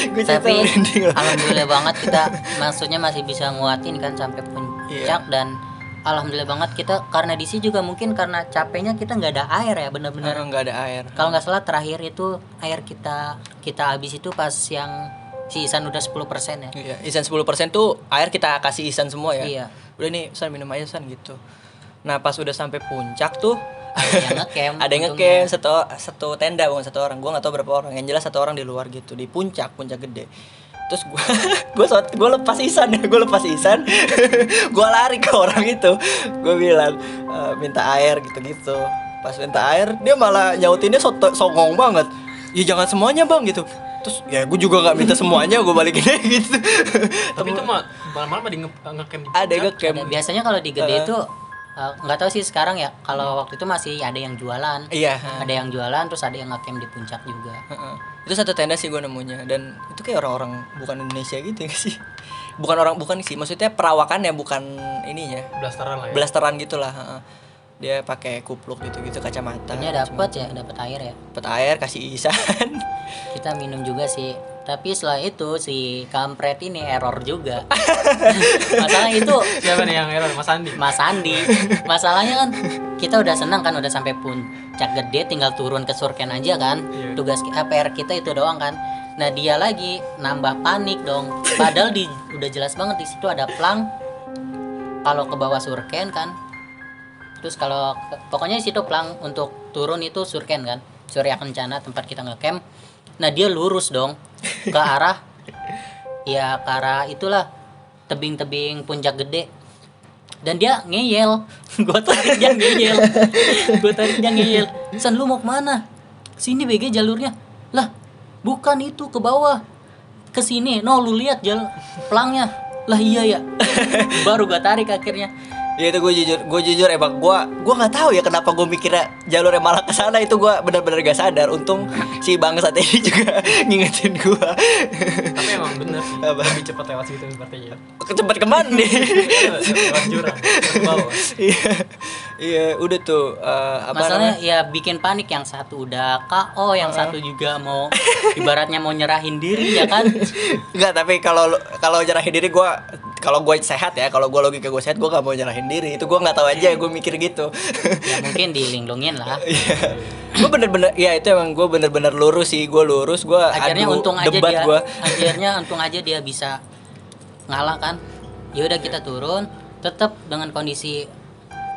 Gue cerita Tapi merinding loh. alhamdulillah banget kita maksudnya masih bisa nguatin kan sampai puncak. Iya. Dan alhamdulillah banget kita, karena di sini juga mungkin karena capeknya kita nggak ada air ya, benar-benar. Nggak ada air. Kalau nggak salah terakhir itu air kita habis itu pas yang si Isan udah 10% ya. Iya, Isan 10% tuh air kita kasih Isan semua ya. Iya. Udah nih, San minum aja San gitu. Nah, pas udah sampai puncak tuh Ada yang ngecamp. ada yang ngecamp satu tenda, bukan satu orang. Gua nggak tahu berapa orang. Yang jelas satu orang di luar gitu, di puncak gede. Terus gua lepas Isan ya, gua gua lari ke orang itu. Gua bilang minta air gitu. Pas minta air, dia malah nyautinnya songong banget. Ya jangan semuanya bang gitu. Terus ya gue juga nggak minta semuanya, gue balikin aja gitu. Tapi itu mah malam-malam ada ngecamp di Ada puncak. ngecamp. Biasanya kalau di gede itu nggak tahu sih sekarang ya. Kalau waktu itu masih ada yang jualan. Iya. Ada yang jualan, terus ada yang ngecamp di puncak juga. Heeh. Itu satu tenda sih gue nemunya, dan itu kayak orang-orang bukan Indonesia gitu ya sih. Bukan sih, maksudnya perawakannya bukan ininya. Blasteran lah ya. Blasteran gitulah, heeh. Dia pakai kupluk gitu kacamata. Ini dapat air ya. Dapat air kasih Isan. Kita minum juga sih. Tapi setelah itu si kampret ini error juga. Masalah itu Siapa nih yang error? Mas Andi. Mas Andi. Masalahnya kan kita udah senang kan, udah sampai puncak gede, tinggal turun ke Surken aja kan. Iya. Tugas PR kita itu doang kan. Nah dia lagi nambah panik dong. Padahal udah jelas banget di situ ada plang. Kalau ke bawah surken kan. Terus pokoknya di situ plang untuk turun itu surken kan. Surya Kencana tempat kita ngecamp. Nah dia lurus dong ke arah itulah tebing-tebing puncak gede. Dan dia ngeyel. Gue tarik dia ngeyel. San lu mau kemana? Sini BG jalurnya. Lah bukan itu ke bawah. Ke sini. No lu lihat pelangnya. Lah iya ya. Baru gue tarik akhirnya. Ya itu gue jujur emang gue nggak tahu ya kenapa gue mikirnya jalurnya malah ke sana. Itu gue benar-benar gak sadar. Untung si bangsat ini juga ngingetin gue. Tapi emang bener sih. Lebih cepat lewat situ sepertinya. Cepat kemana nih? Lewat jurang ke bawah. Iya udah tuh masalahnya ya bikin panik, yang satu udah KO, yang satu juga mau ibaratnya mau nyerahin diri ya kan. Enggak, tapi kalau nyerahin diri kalau gue sehat ya, kalau gue logika gue sehat, gue gak mau nyerahin diri. Itu gue nggak tahu aja, gue mikir gitu. Ya mungkin dilinglungin lah. Gue bener-bener ya itu emang gue bener-bener lurus sih. Gue lurus, gue akhirnya adu untung aja debat dia gue. akhirnya untung aja dia bisa ngalah kan. Ya udah kita turun tetap dengan kondisi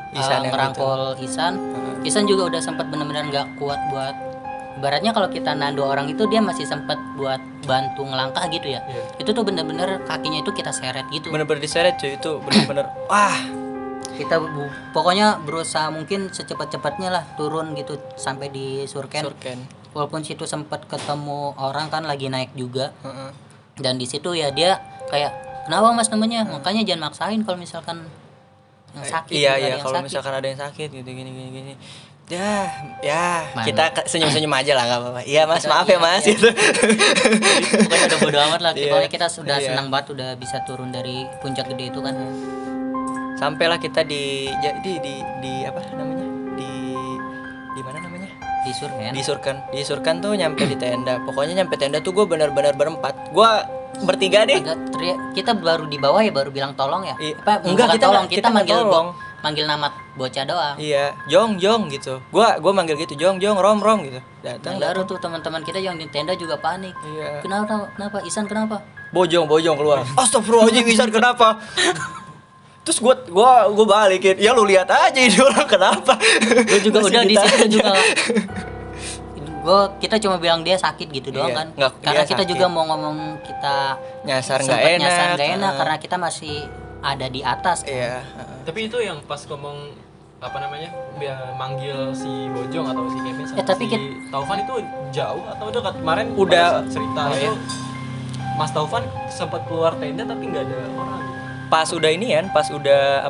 Isan yang ngerangkul Isan. Isan juga udah sempat benar-benar nggak kuat buat, ibaratnya kalau kita nando orang itu dia masih sempat buat bantu ngelangkah gitu ya. Itu tuh bener-bener kakinya itu kita seret gitu. Bener-bener diseret cuy, itu bener-bener wah. Kita pokoknya berusaha mungkin secepat-cepatnya lah turun gitu sampai di Surken. Walaupun situ sempat ketemu orang kan lagi naik juga. Dan di situ ya dia kayak kenapa mas namanya, makanya jangan maksain kalau misalkan yang sakit. Iya kalau misalkan ada yang sakit gitu gini. Ya Mana? kita senyum-senyum aja lah, nggak apa-apa. Iya mas, maaf ya mas gitu. Pokoknya udah bodo amat lah. Pokoknya kita sudah Iya. senang banget udah bisa turun dari puncak gede itu kan. Sampailah kita di apa namanya, di mana namanya, Di Surken. di Surken tuh nyampe di tenda. Pokoknya nyampe tenda tuh gue benar-benar berempat. Gue bertiga deh. Agak kita baru di bawah ya, baru bilang tolong ya. Enggak, Bukan kita tolong, nggak- kita kita nggak manggil tolong. manggil nama bocah doang. Iya, Jong gitu. Gua manggil gitu, Jong, Rom gitu. Datang. Baru tuh teman-teman kita yang di tenda juga panik. Iya. Kenapa? Isan kenapa? Bojong keluar. Astagfirullahaladzim, Isan kenapa? Terus gua balikin. Ya lu lihat aja ini orang kenapa. Gue juga Masih udah di situ ditanya. juga. Kita cuma bilang dia sakit gitu doang Iya, kan. nggak, Karena dia kita sakit. juga mau ngomong kita Nyasar nggak sempet enak. nyasar nggak enak karena kita masih ada di atas. Iya. Tapi itu yang pas ngomong apa namanya, biar manggil si Bojong atau si Kevin sama tapi si Taufan itu jauh atau dekat? Kemarin Udah. pada saat cerita Oh, itu iya. Mas Taufan sempat keluar tenda tapi nggak ada orang. Pas udah ini kan, pas udah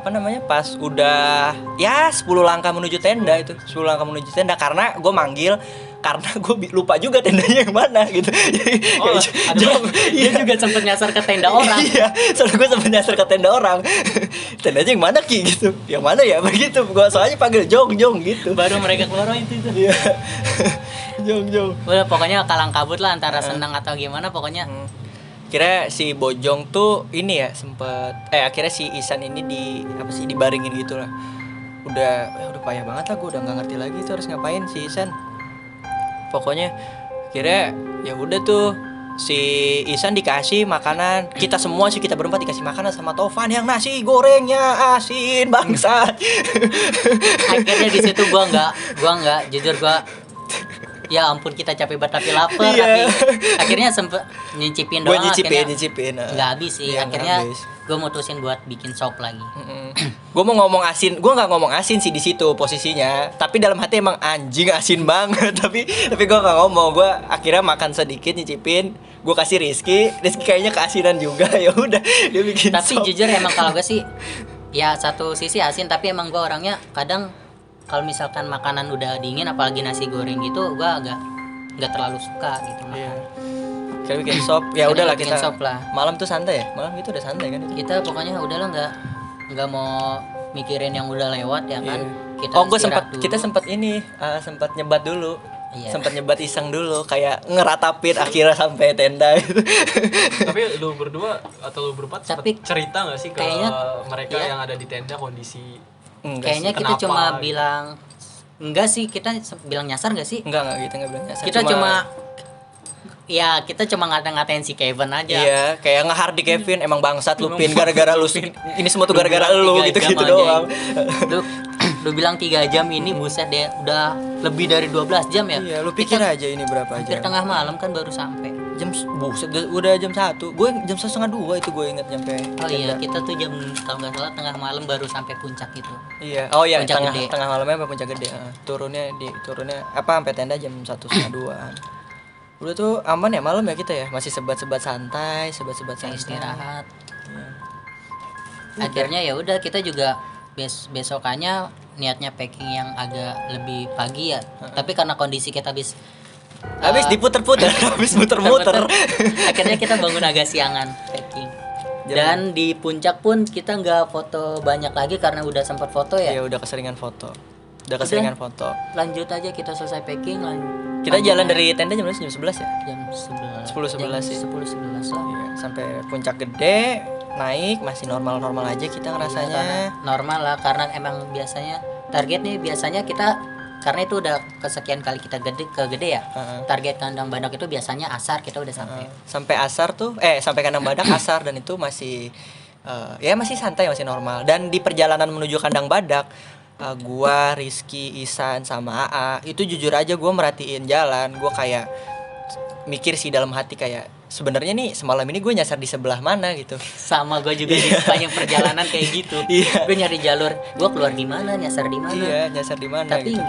ya 10 langkah menuju tenda itu. 10 langkah menuju tenda karena gue manggil karena gue lupa juga tendanya yang mana gitu. Oh, Dia juga sempat nyasar ke tenda orang. Iya, soalnya gue sempet nyasar ke tenda orang. Tendanya yang mana Ki gitu? Yang mana ya begitu? Gue soalnya panggil Jong gitu. Baru mereka keluar itu. Iya. Jong. Udah pokoknya kalang kabut lah antara senang atau gimana pokoknya. Kira si Bojong tuh ini ya sempet akhirnya si Isan ini dibaringin gitu lah. Udah payah banget lah, gue udah nggak ngerti lagi tuh harus ngapain si Isan. Pokoknya kira ya udah tuh si Isan dikasih makanan, kita semua sih, kita berempat dikasih makanan sama Tovan yang nasi gorengnya asin bangsat. Akhirnya di situ gua nggak jujur ya ampun kita capek banget tapi lapar. Iya. Tapi akhirnya sempet nyicipin Gue doang. nyicipin Nggak habis sih. Iya, nggak Akhirnya habis. gue mutusin buat bikin sop lagi. Gue mau ngomong asin, gue nggak ngomong asin sih di situ posisinya, tapi dalam hati emang anjing asin banget. tapi gue nggak ngomong, gue akhirnya makan sedikit nyicipin, gue kasih Rizky kayaknya keasinan juga. Ya udah dia bikin Tapi sop. jujur emang kalau gue sih ya satu sisi asin, tapi emang gue orangnya kadang kalau misalkan makanan udah dingin apalagi nasi goreng gitu gue agak nggak terlalu suka gitu Iya. makan. Kita bikin sop, ya Kita udahlah bikin kita sop lah. malam tuh santai ya, malam itu udah santai kan itu. Kita pokoknya udahlah nggak mau mikirin yang udah lewat ya kan. Iya. Kita Gue istirahat dulu. kita sempat ini sempat nyebat dulu. Iya. Sempat nyebat iseng dulu kayak ngeratapin akhirnya sampai tenda gitu. Tapi lu berdua atau lu berempat sempat Tapi cerita nggak sih ke kayaknya- mereka iya. yang ada di tenda kondisi? Enggak Kayaknya sih. kita Kenapa cuma gitu? bilang enggak sih, kita bilang nyasar nggak sih? Enggak gitu, enggak bilang nyasar. Kita cuma ya kita cuma ngata-ngatain si Kevin aja. Iya, kayak ngehardik Kevin, emang bangsat lu Pin, gara-gara lu ini semua tuh gara-gara lu gitu-gitu doang. Lu bilang 3 jam ini buset deh, udah lebih dari 12 jam ya. Iya, lu pikir aja ini berapa Hampir jam? tengah malam kan baru sampai. Buset, udah jam 1. Gue jam 1:30 itu gue inget nyampe. Oh iya, kita tuh jam kalau nggak salah tengah malam baru sampai puncak itu. Iya. Oh iya, Puncak tengah Gede. tengah malamnya apa puncak gede. Turunnya apa sampai tenda jam 1:30-an. Udah tuh aman ya malam ya kita ya, masih sebat-sebat santai. Istirahat. Iya. Akhirnya ya udah kita juga besokannya niatnya packing yang agak lebih pagi ya. Tapi karena kondisi kita Habis diputer-puter, habis muter-muter. akhirnya kita bangun agak siangan packing. Dan di puncak pun kita nggak foto banyak lagi karena udah sempat foto ya. Ya udah keseringan foto. Foto. Lanjut aja kita selesai packing. Kita jalan dari tenda jam 11 ya? jam 11. 10-11 sih. 10-11 lah. Iya, sampai puncak gede, naik masih normal-normal aja kita ngerasanya. Normal lah karena emang biasanya target nih biasanya kita karena itu udah kesekian kali kita ke gede ya. Target kandang badak itu biasanya asar kita udah sampai. Sampai asar tuh sampai kandang badak asar dan itu masih ya masih santai, masih normal. Dan di perjalanan menuju kandang badak gua, Rizky, Isan sama AA itu jujur aja gua merhatiin jalan, gua kayak mikir sih dalam hati kayak sebenarnya nih semalam ini gue nyasar di sebelah mana gitu. Sama gue juga di sepanjang perjalanan kayak gitu. Gue nyari jalur, gue keluar di mana, nyasar di mana. Iya, nyasar di mana Tapi gitu.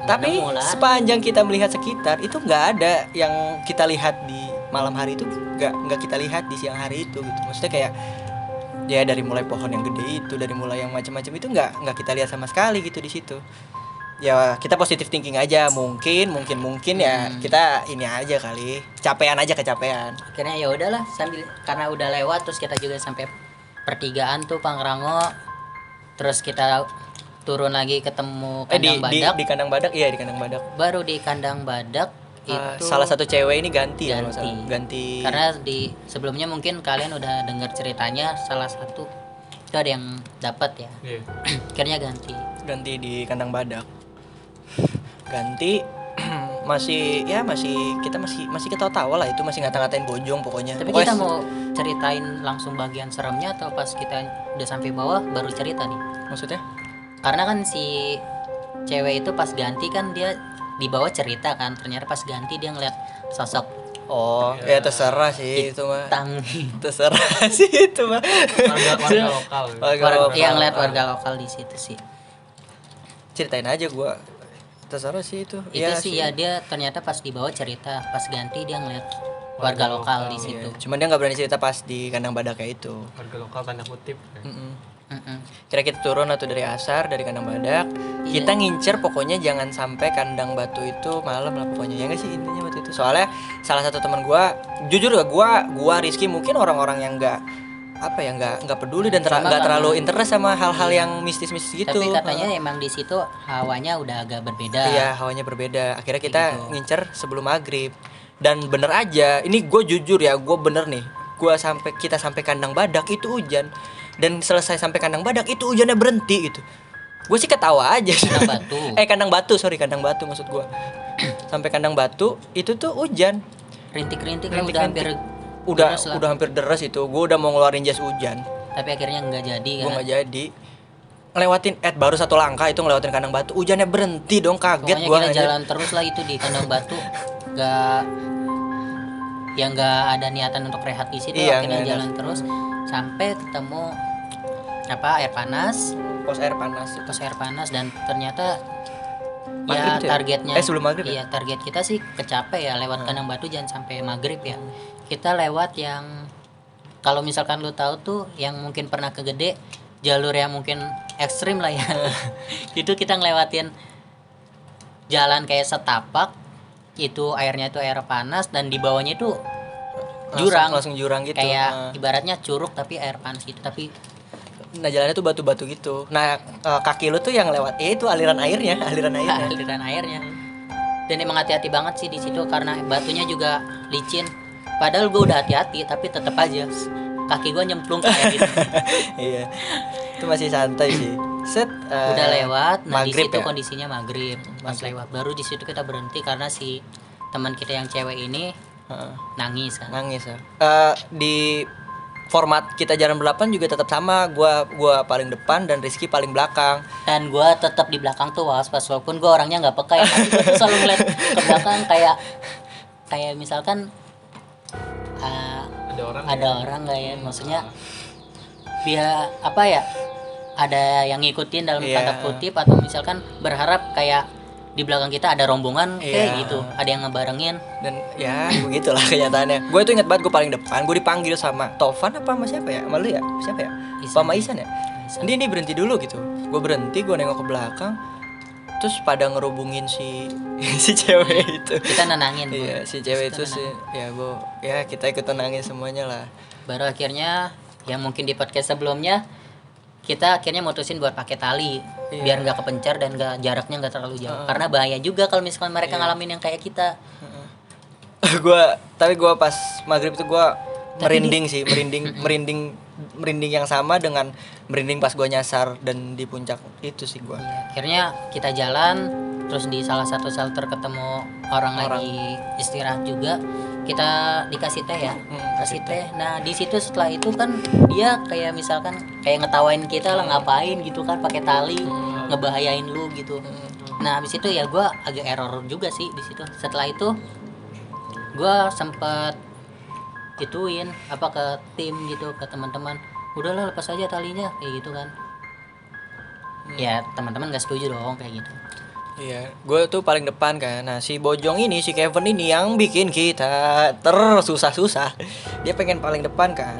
Tapi sepanjang kita melihat sekitar itu nggak ada yang kita lihat di malam hari itu, nggak kita lihat di siang hari itu gitu. Maksudnya kayak ya dari mulai pohon yang gede itu, dari mulai yang macam-macam itu nggak kita lihat sama sekali gitu di situ. Ya kita positive thinking aja, mungkin ya kita ini aja kali kecapean. Akhirnya ya udahlah sambil karena udah lewat terus kita juga sampai pertigaan tuh Pangrango, terus kita turun lagi ketemu kandang badak. Di kandang badak, iya di kandang badak. Baru di kandang badak itu salah satu cewek ini ganti. Karena di sebelumnya mungkin kalian udah dengar ceritanya salah satu itu ada yang dapat ya. Iya. Akhirnya ganti di kandang badak. Ganti kita masih ketawa-tawa lah, itu masih ngata-ngatain bojong pokoknya. Tapi kita mau ceritain langsung bagian seremnya atau pas kita udah sampai bawah baru cerita nih? Maksudnya? Karena kan si cewek itu pas ganti kan dia di bawah cerita kan, ternyata pas ganti dia ngeliat sosok. Oh, ya terserah sih itu mah. Terserah sih itu mah. Warga lokal. Yang ngeliat warga lokal di situ sih. Ceritain aja gua. Terserah sih itu. Itu sih ya dia ternyata pas di bawah cerita, pas ganti dia ngeliat warga lokal di situ. Iya. Cuman dia nggak berani cerita pas di kandang badak kayak itu. Warga lokal tanda kutip. Kira kita turun atau dari asar dari kandang badak, kita ngincer pokoknya jangan sampai kandang batu itu malam lah pokoknya, ya nggak sih intinya waktu itu. Soalnya salah satu teman gua, jujur gua Rizky mungkin orang-orang yang nggak peduli dan nggak terlalu interest sama hal-hal yang mistis-mistis gitu. Tapi katanya emang di situ hawanya udah agak berbeda. Iya, hawanya berbeda. Akhirnya kita ngincer sebelum maghrib. Dan bener aja, ini gue jujur ya, gue bener nih. Kita sampai kandang badak itu hujan. Dan selesai sampai kandang badak itu hujannya berhenti gitu. Gue sih ketawa aja. Kandang batu maksud gue. Sampai kandang batu itu tuh hujan. Rintik-rintik lah udah hampir deres itu. Gue udah mau ngeluarin jas hujan. Tapi akhirnya nggak jadi kan. Gue nggak jadi. Ngelewatin baru satu langkah itu ngelewatin kandang batu, hujannya berhenti dong, kaget gue. Pokoknya kita jalan terus lah itu di kandang batu. Nggak ada niatan untuk rehat di situ. Akhirnya jalan terus sampai ketemu air panas, pos air panas dan ternyata maghrib targetnya sebelum maghrib target kita sih kecape ya lewat kandang batu, jangan sampai maghrib ya. Kita lewat yang kalau misalkan lu tahu tuh yang mungkin pernah ke Gede, jalur yang mungkin ekstrim lah ya. Itu kita ngelewatin jalan kayak setapak, itu airnya itu air panas dan di bawahnya itu langsung jurang gitu. Kayak ibaratnya curug tapi air panas gitu, tapi jalannya tuh batu-batu gitu. Kaki lu tuh yang lewat itu aliran airnya. Dan emang hati-hati banget sih di situ karena batunya juga licin. Padahal gue udah hati-hati tapi tetap aja kaki gue nyemplung kayak gitu. Iya. Itu masih santai sih. Udah lewat, nah di situ ya? Kondisinya maghrib. Pas lewat baru di situ kita berhenti karena si teman kita yang cewek ini Heeh. nangis kan. Nangis ya. Di format kita jalan berdelapan juga tetap sama, gua paling depan dan Rizky paling belakang. Dan gue tetap di belakang tuh was-was, walaupun gue orangnya nggak peka ya, tapi gue tuh selalu ngeliat ke belakang kayak misalkan ada orang nggak ya, maksudnya biar apa ya, ada yang ngikutin dalam Iya. tanda kutip, atau misalkan berharap kayak di belakang kita ada rombongan kayak Iya. gitu, ada yang ngebarengin. Dan ya begitulah kenyataannya. Gue tuh inget banget gue paling depan, gue dipanggil sama Tovan apa sama siapa ya, sama lu ya, siapa ya, Isan. sama Isan ya. Ini berhenti dulu gitu, gue berhenti, gue nengok ke belakang, terus pada ngerubungin si si cewek itu. Kita nenangin. Iya, si cewek itu sih, ya kita ikut tenangin semuanya lah. Baru akhirnya yang mungkin di podcast sebelumnya kita akhirnya mutusin buat pakai tali. Iya. Biar nggak kepencar dan jaraknya nggak terlalu jauh, karena bahaya juga kalau misalkan mereka ngalamin yang kayak kita. Tapi gue pas maghrib tuh gue merinding sih, merinding yang sama dengan merinding pas gue nyasar dan di puncak itu sih gue. Iya, akhirnya kita jalan, terus di salah satu shelter ketemu orang lagi istirahat juga. Kita dikasih teh ya, kasih teh. Nah di situ setelah itu kan dia kayak misalkan kayak ngetawain kita lah, ngapain gitu kan pakai tali, ngebahayain lu gitu. Nah habis itu ya gue agak error juga sih di situ. Setelah itu gue sempet gituin apa ke tim gitu, ke teman-teman, udahlah lepas aja talinya kayak gitu kan. Ya teman-teman nggak setuju dong kayak gitu. Iya, gue tuh paling depan kan. Nah si Bojong ini, si Kevin ini yang bikin kita tersusah-susah. Dia pengen paling depan kan,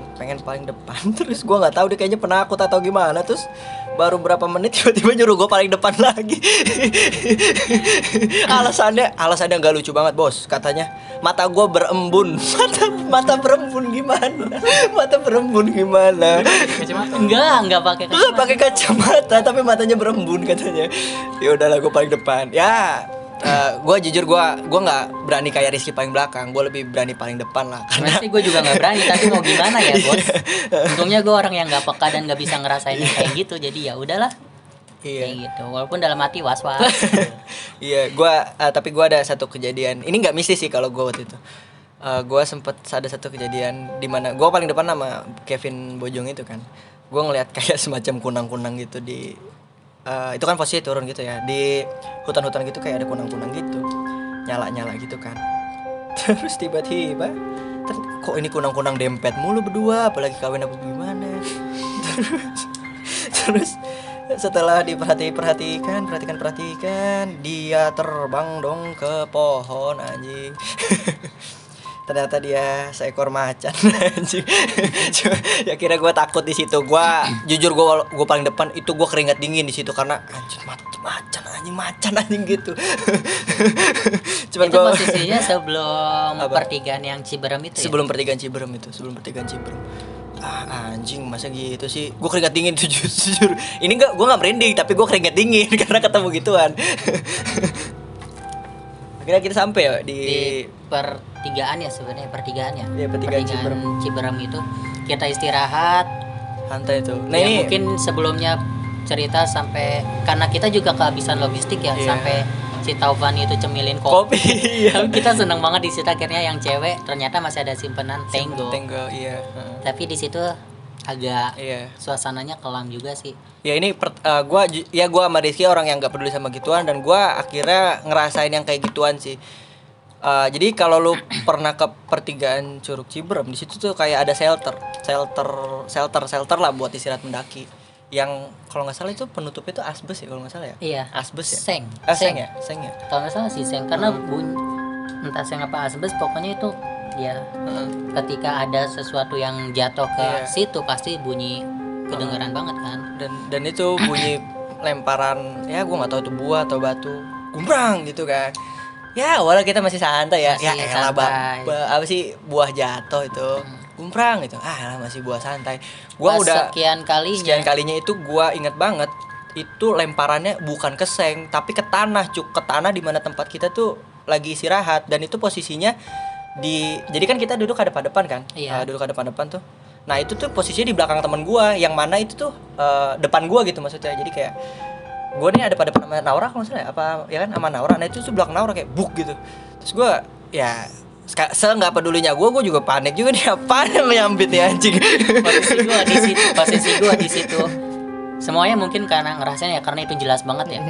Terus gue nggak tahu dia kayaknya penakut atau gimana. Terus baru berapa menit tiba-tiba nyuruh gue paling depan lagi. alasannya nggak lucu banget bos. Katanya mata gue berembun. Mata berembun gimana? Mata berembun gimana? Enggak pakai Enggak pakai kacamata tapi matanya berembun katanya. Ya udahlah gue paling depan. Ya, gue jujur gue nggak berani kayak Rizky paling belakang. Gue lebih berani paling depan lah. Karena Pasti gue juga nggak berani, tapi mau gimana ya bos. Untungnya gue orang yang nggak peka dan nggak bisa ngerasain yang kayak gitu, jadi ya udahlah. Iya. Kayak gitu, walaupun dalam hati was-was. Iya, tapi gue ada satu kejadian. Ini nggak mistis sih kalau gue waktu itu. Gue sempet ada satu kejadian di mana gue paling depan sama Kevin Bojong itu kan. Gue ngeliat kayak semacam kunang-kunang gitu di itu kan posisi turun gitu ya, di hutan-hutan gitu kayak ada kunang-kunang gitu nyala-nyala gitu kan. Terus tiba-tiba kok ini kunang-kunang dempet mulu berdua, apalagi kawin apa gimana. Terus setelah perhatikan dia terbang dong ke pohon anjing. Ternyata dia seekor macan anjing. Ya kira gue takut di situ. Jujur gue paling depan itu gue keringat dingin di situ karena anjing macan anjing gitu. Cuman Itu posisinya sebelum Apa? pertigaan yang Ciberem itu ya? sebelum pertigaan Ciberem. Anjing masa gitu sih. Gue keringat dingin tuh jujur. Ini gue nggak merinding tapi gue keringat dingin karena ketemu gituan. Akhirnya kita sampai ya Di pertigaan ya sebenarnya, pertigaan ya. Iya, pertigaan Ciberem itu kita istirahat. santai tuh. Nah Ya, ini mungkin sebelumnya cerita sampai karena kita juga kehabisan logistik ya, Iya. sampai si Taufan itu cemilin kopi. kopi. Iya. Tapi kita seneng banget di situ, akhirnya yang cewek ternyata masih ada simpenan Tango. Tango, iya. Heeh. Tapi di situ agak Iya. suasananya kelam juga sih. Ya ini gua sama Rizky orang yang nggak peduli sama gituan dan gua akhirnya ngerasain yang kayak gituan sih. Jadi kalau lu pernah ke pertigaan Curug Ciberem, di situ tuh kayak ada shelter lah buat istirahat mendaki. Yang kalau nggak salah itu penutupnya itu asbes ya kalau nggak salah ya. Iya. Asbes ya. Seng. Seng ya. Seng ya. Kalau nggak salah sih seng, karena entah seng apa asbes, pokoknya itu ya ketika ada sesuatu yang jatuh ke Iya. situ pasti bunyi kedengeran banget kan. Dan itu bunyi lemparan, ya gua nggak tahu itu buah atau batu, gumbrang gitu kan. Ya walau kita masih santai ya. Masih Ya elah, santai. apa sih buah jatuh itu gumbrang gitu. Elah, masih buah santai. Gua Pas udah sekian sekian kalinya kalinya itu gua inget banget itu lemparannya bukan ke seng tapi ke tanah, ke tanah di mana tempat kita tuh lagi istirahat. Dan itu posisinya jadi kan kita duduk ada depan kan. Iya. Duduk ada depan tuh. Nah itu tuh posisinya di belakang teman gua yang mana itu tuh depan gua gitu maksudnya. Jadi kayak gua nih ada pada sama Naura kalau nggak salah ya, apa ya kan sama Naura. Nah itu tuh belakang Naura kayak buk gitu. Terus gua ya nggak pedulinya gue juga panik juga nih, apaan yang nyambit nih anjing. Posisi gua di situ. Semuanya mungkin karena ngerasain ya, karena itu jelas banget ya.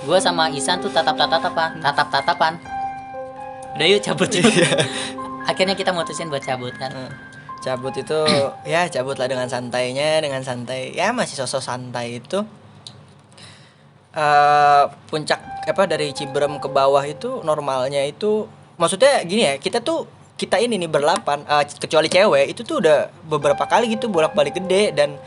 Gua sama Isan tuh tatap-tatapan. Udah yuk cabut yuk. Akhirnya kita mutusin buat cabut kan. Cabut itu ya cabut lah dengan santai ya, masih sosok santai itu. Puncak dari Ciberem ke bawah itu normalnya itu, maksudnya gini ya, kita ini nih berlapan, kecuali cewek itu tuh udah beberapa kali gitu bolak-balik gede. Dan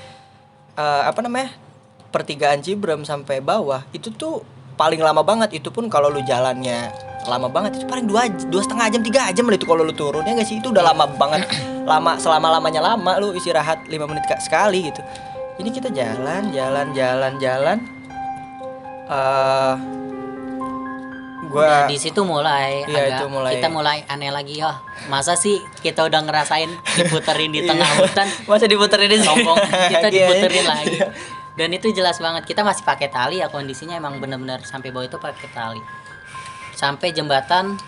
pertigaan Ciberem sampai bawah itu tuh paling lama banget. Itu pun kalau lu jalannya lama banget, itu paling 2,5 jam 3 jam lah itu kalau lu turun, ya nggak sih? Itu udah lama banget. Lama, selama-lamanya lama lu istirahat 5 menit sekali gitu. Ini kita jalan Udah di situ mulai iya, kita mulai aneh lagi ya. Masa sih kita udah ngerasain diputerin di tengah hutan, masa diputerin di sombong kita diputerin lagi. Dan itu jelas banget kita masih pakai tali ya, kondisinya emang benar-benar sampai bawah itu pakai tali. Sampai jembatan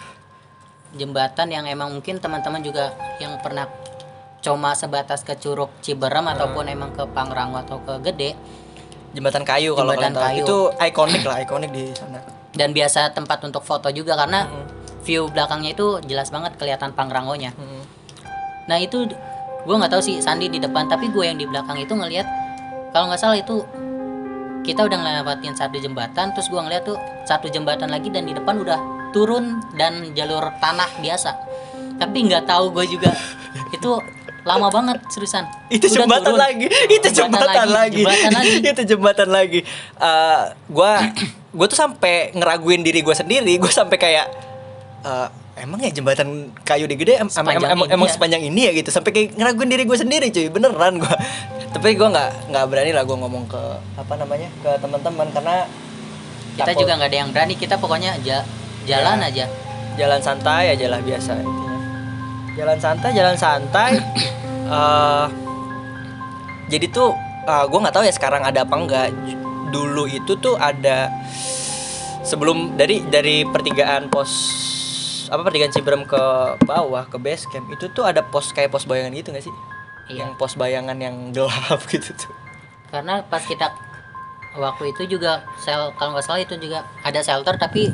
yang emang mungkin teman-teman juga yang pernah cuma sebatas ke Curug Ciberem ataupun emang ke Pangrango atau ke Gede, jembatan kayu kalau kalian tahu. Itu ikonik di sana. Dan biasa tempat untuk foto juga karena view belakangnya itu jelas banget kelihatan Pangrangonya. Nah itu gue nggak tahu sih Sandi di depan, tapi gue yang di belakang itu ngelihat, kalau nggak salah itu kita udah ngelewatin satu jembatan, terus gue ngeliat tuh satu jembatan lagi dan di depan udah turun dan jalur tanah biasa. Tapi nggak tahu gue juga itu lama banget seriusan. Itu jembatan lagi. Itu jembatan lagi. Gue tuh sampai ngeraguin diri gue sendiri. Gue sampai kayak emang ya jembatan kayu di Gede emang sepanjang ini ya gitu. Sampai kayak ngeraguin diri gue sendiri cuy, beneran gue. Tapi gue nggak berani lah gue ngomong ke ke teman-teman, karena kita juga nggak ada yang berani. Kita pokoknya jalan aja. Jalan santai aja lah biasa intinya. Jalan santai. Jadi tuh gue nggak tahu ya sekarang ada apa enggak. Dulu itu tuh ada, sebelum dari pertigaan Ciberem ke bawah ke base camp itu tuh ada kayak pos bayangan gitu nggak sih? Iya. Yang pos bayangan yang gelap gitu tuh. Karena pas kita waktu itu juga kalau nggak salah itu juga ada shelter, tapi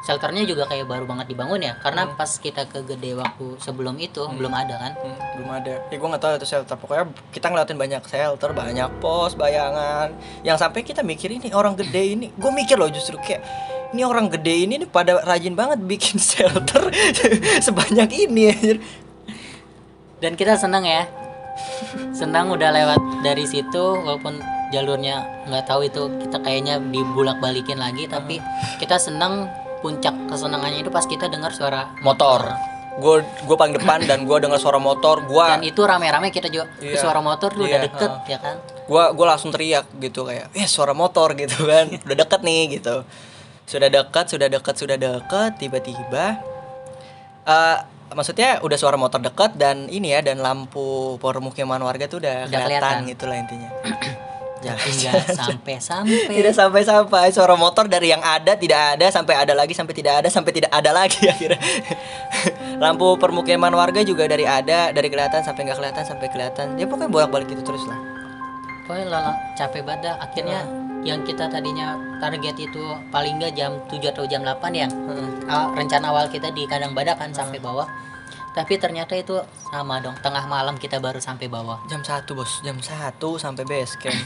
shelternya juga kayak baru banget dibangun ya, karena pas kita ke Gede waktu sebelum itu belum ada kan. Belum ada ya, gue nggak tahu itu shelter. Pokoknya kita ngeliatin banyak shelter, banyak pos bayangan, yang sampai kita mikir ini orang Gede ini, gue mikir loh justru kayak ini orang Gede ini nih pada rajin banget bikin shelter sebanyak ini ya. Dan kita senang udah lewat dari situ, walaupun jalurnya nggak tahu itu kita kayaknya dibulak-balikin lagi, tapi kita senang. Puncak kesenangannya itu pas kita dengar suara motor. Gue paling depan dan gue dengar suara motor. Dan itu rame-rame kita juga suara motor tuh udah deket ya kan. Gue langsung teriak gitu kayak, suara motor gitu kan. Udah deket nih gitu. Sudah dekat tiba-tiba maksudnya udah suara motor dekat dan ini ya, dan lampu permukiman warga tuh udah kelihatan gitu lah intinya. Tidak sampai suara motor dari yang ada tidak ada sampai ada lagi sampai tidak ada sampai tidak ada lagi akhirnya. Lampu permukiman warga juga dari kelihatan sampai nggak kelihatan sampai kelihatan. Ya pokoknya bolak-balik gitu terus lah. Pokoknya capek banget. Akhirnya yang kita tadinya target itu paling nggak jam 7 atau jam 8 ya. Rencana awal kita di Kandang Badak kan sampai bawah. Tapi ternyata itu sama dong, tengah malam kita baru sampai bawah. Jam 1 bos, jam 1 sampai base camp.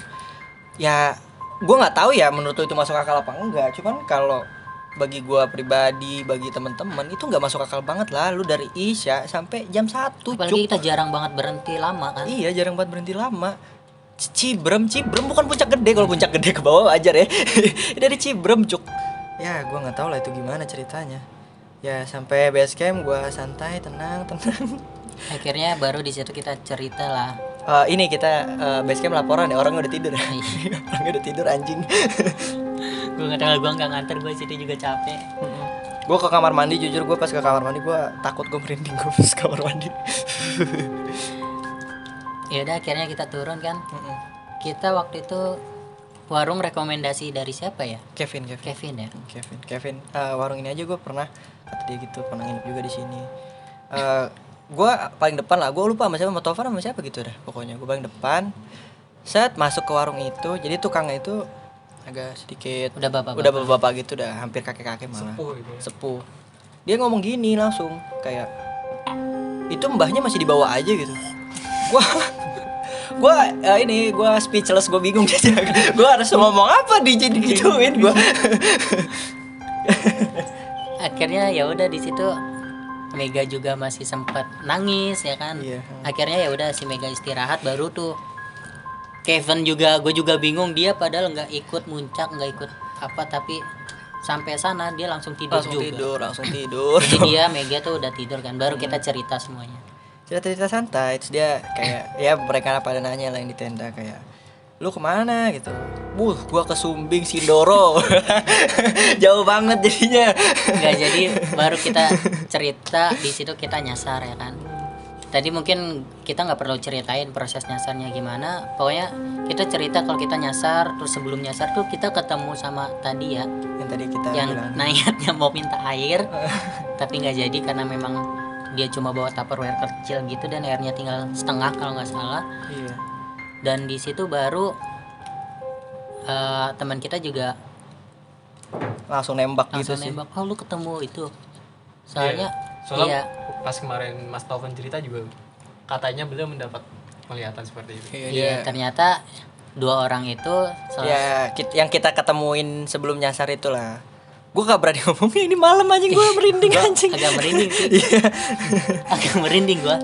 Ya gue nggak tahu ya menurut lu itu masuk akal apa enggak. Cuman kalau bagi gue pribadi, bagi teman-teman itu nggak masuk akal banget lah. Lu dari Isya sampai jam 1. Apalagi kita jarang banget berhenti lama kan. Iya jarang banget berhenti lama. Ciberem bukan Puncak Gede. Kalau Puncak Gede ke bawah aja ya. Dari Ciberem cuk. Ya gue nggak tahu lah itu gimana ceritanya. Ya sampai base camp gue santai tenang. Akhirnya baru di situ kita cerita lah. Ini kita base camp laporan ya, orang udah tidur. Orang udah tidur anjing. Gue nggak tahu, gue nggak nganter, gue situ juga capek. Gue ke kamar mandi, jujur gue pas ke kamar mandi gue takut, gue merinding gue pas ke kamar mandi. Ya udah akhirnya kita turun kan. Kita waktu itu warung rekomendasi dari siapa ya? Kevin ya. Kevin. Warung ini aja gue pernah, kata dia gitu, pernah nginep juga di sini. Gue paling depan lah, gue lupa sama Tovan sama siapa gitu dah pokoknya. Gue paling depan, set masuk ke warung itu. Jadi tukangnya itu agak sedikit Udah bapak-bapak gitu, udah hampir kakek-kakek malah, Sepuh gitu ya. sepuh. Dia ngomong gini langsung kayak, itu mbahnya masih dibawa aja gitu. Gue speechless, gue bingung aja. Gue harus ngomong apa jadi gituin gue. Akhirnya ya udah di situ Mega juga masih sempat nangis ya kan. Iya. Akhirnya ya udah si Mega istirahat, baru tuh Kevin juga, gue juga bingung, dia padahal nggak ikut muncak, nggak ikut apa, tapi sampai sana dia langsung tidur juga. Langsung tidur. Jadi dia Mega tuh udah tidur kan, baru kita cerita semuanya. Cerita santai, terus dia kayak ya mereka pada nanya lah yang di tenda kayak, lu kemana gitu. Gua ke Sumbing Sindoro. Jauh banget jadinya. Nggak, jadi baru kita cerita di situ, kita nyasar ya kan. Tadi mungkin kita nggak perlu ceritain proses nyasarnya gimana, pokoknya kita cerita kalau kita nyasar. Terus sebelum nyasar tuh kita ketemu sama tadi ya, Yang tadi kita yang bilang. niatnya mau minta air tapi nggak jadi karena memang dia cuma bawa tupperware kecil gitu dan airnya tinggal setengah kalau nggak salah. Iya. Dan di situ baru teman kita juga Langsung nembak gitu langsung sih. nembak, oh lu ketemu itu, soalnya Soalnya iya pas kemarin Mas Taufan cerita juga katanya beliau mendapat penglihatan seperti itu. iya ternyata dua orang itu Ya, yang kita ketemuin sebelum nyasar itulah. Gue gak berani ngomongnya, ini malam anjing, gue merinding anjing. agak merinding sih. Iya. Agak merinding gua.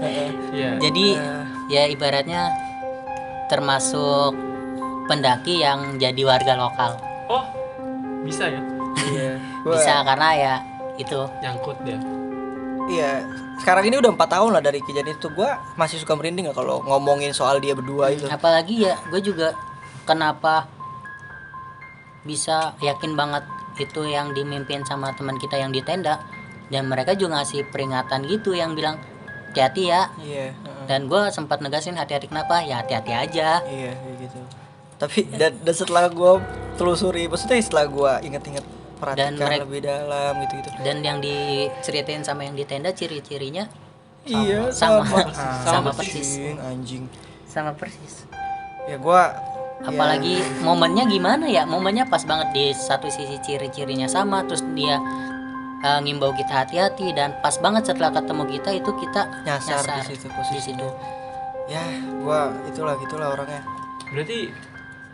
Iya. Jadi ya ibaratnya termasuk pendaki yang jadi warga lokal. Oh, bisa ya? Iya. Bisa karena ya itu. Nyangkut dia. Iya. Sekarang ini udah 4 tahun lah dari kejadian itu, gue masih suka merinding gak kalau ngomongin soal dia berdua itu. Apalagi ya gue juga kenapa bisa yakin banget itu yang dimimpin sama teman kita yang di tenda, dan mereka juga ngasih peringatan gitu yang bilang hati-hati ya. Iya. Dan gue sempat negasin hati-hati, kenapa ya hati-hati aja. Iya kayak gitu. Tapi dan setelah gue telusuri, maksudnya setelah gue inget-inget perhatikan lebih dalam gitu-gitu. Dan yang diceritain sama yang di tenda ciri-cirinya Iya sama persis. Anjing. Sama persis. Ya gue Apalagi momennya gimana ya, momennya pas banget, di satu sisi ciri-cirinya sama, terus dia ngimbau kita hati-hati, dan pas banget setelah ketemu kita itu kita nyasar di situ posisinya. di situ. Ya gue gitulah orangnya. Berarti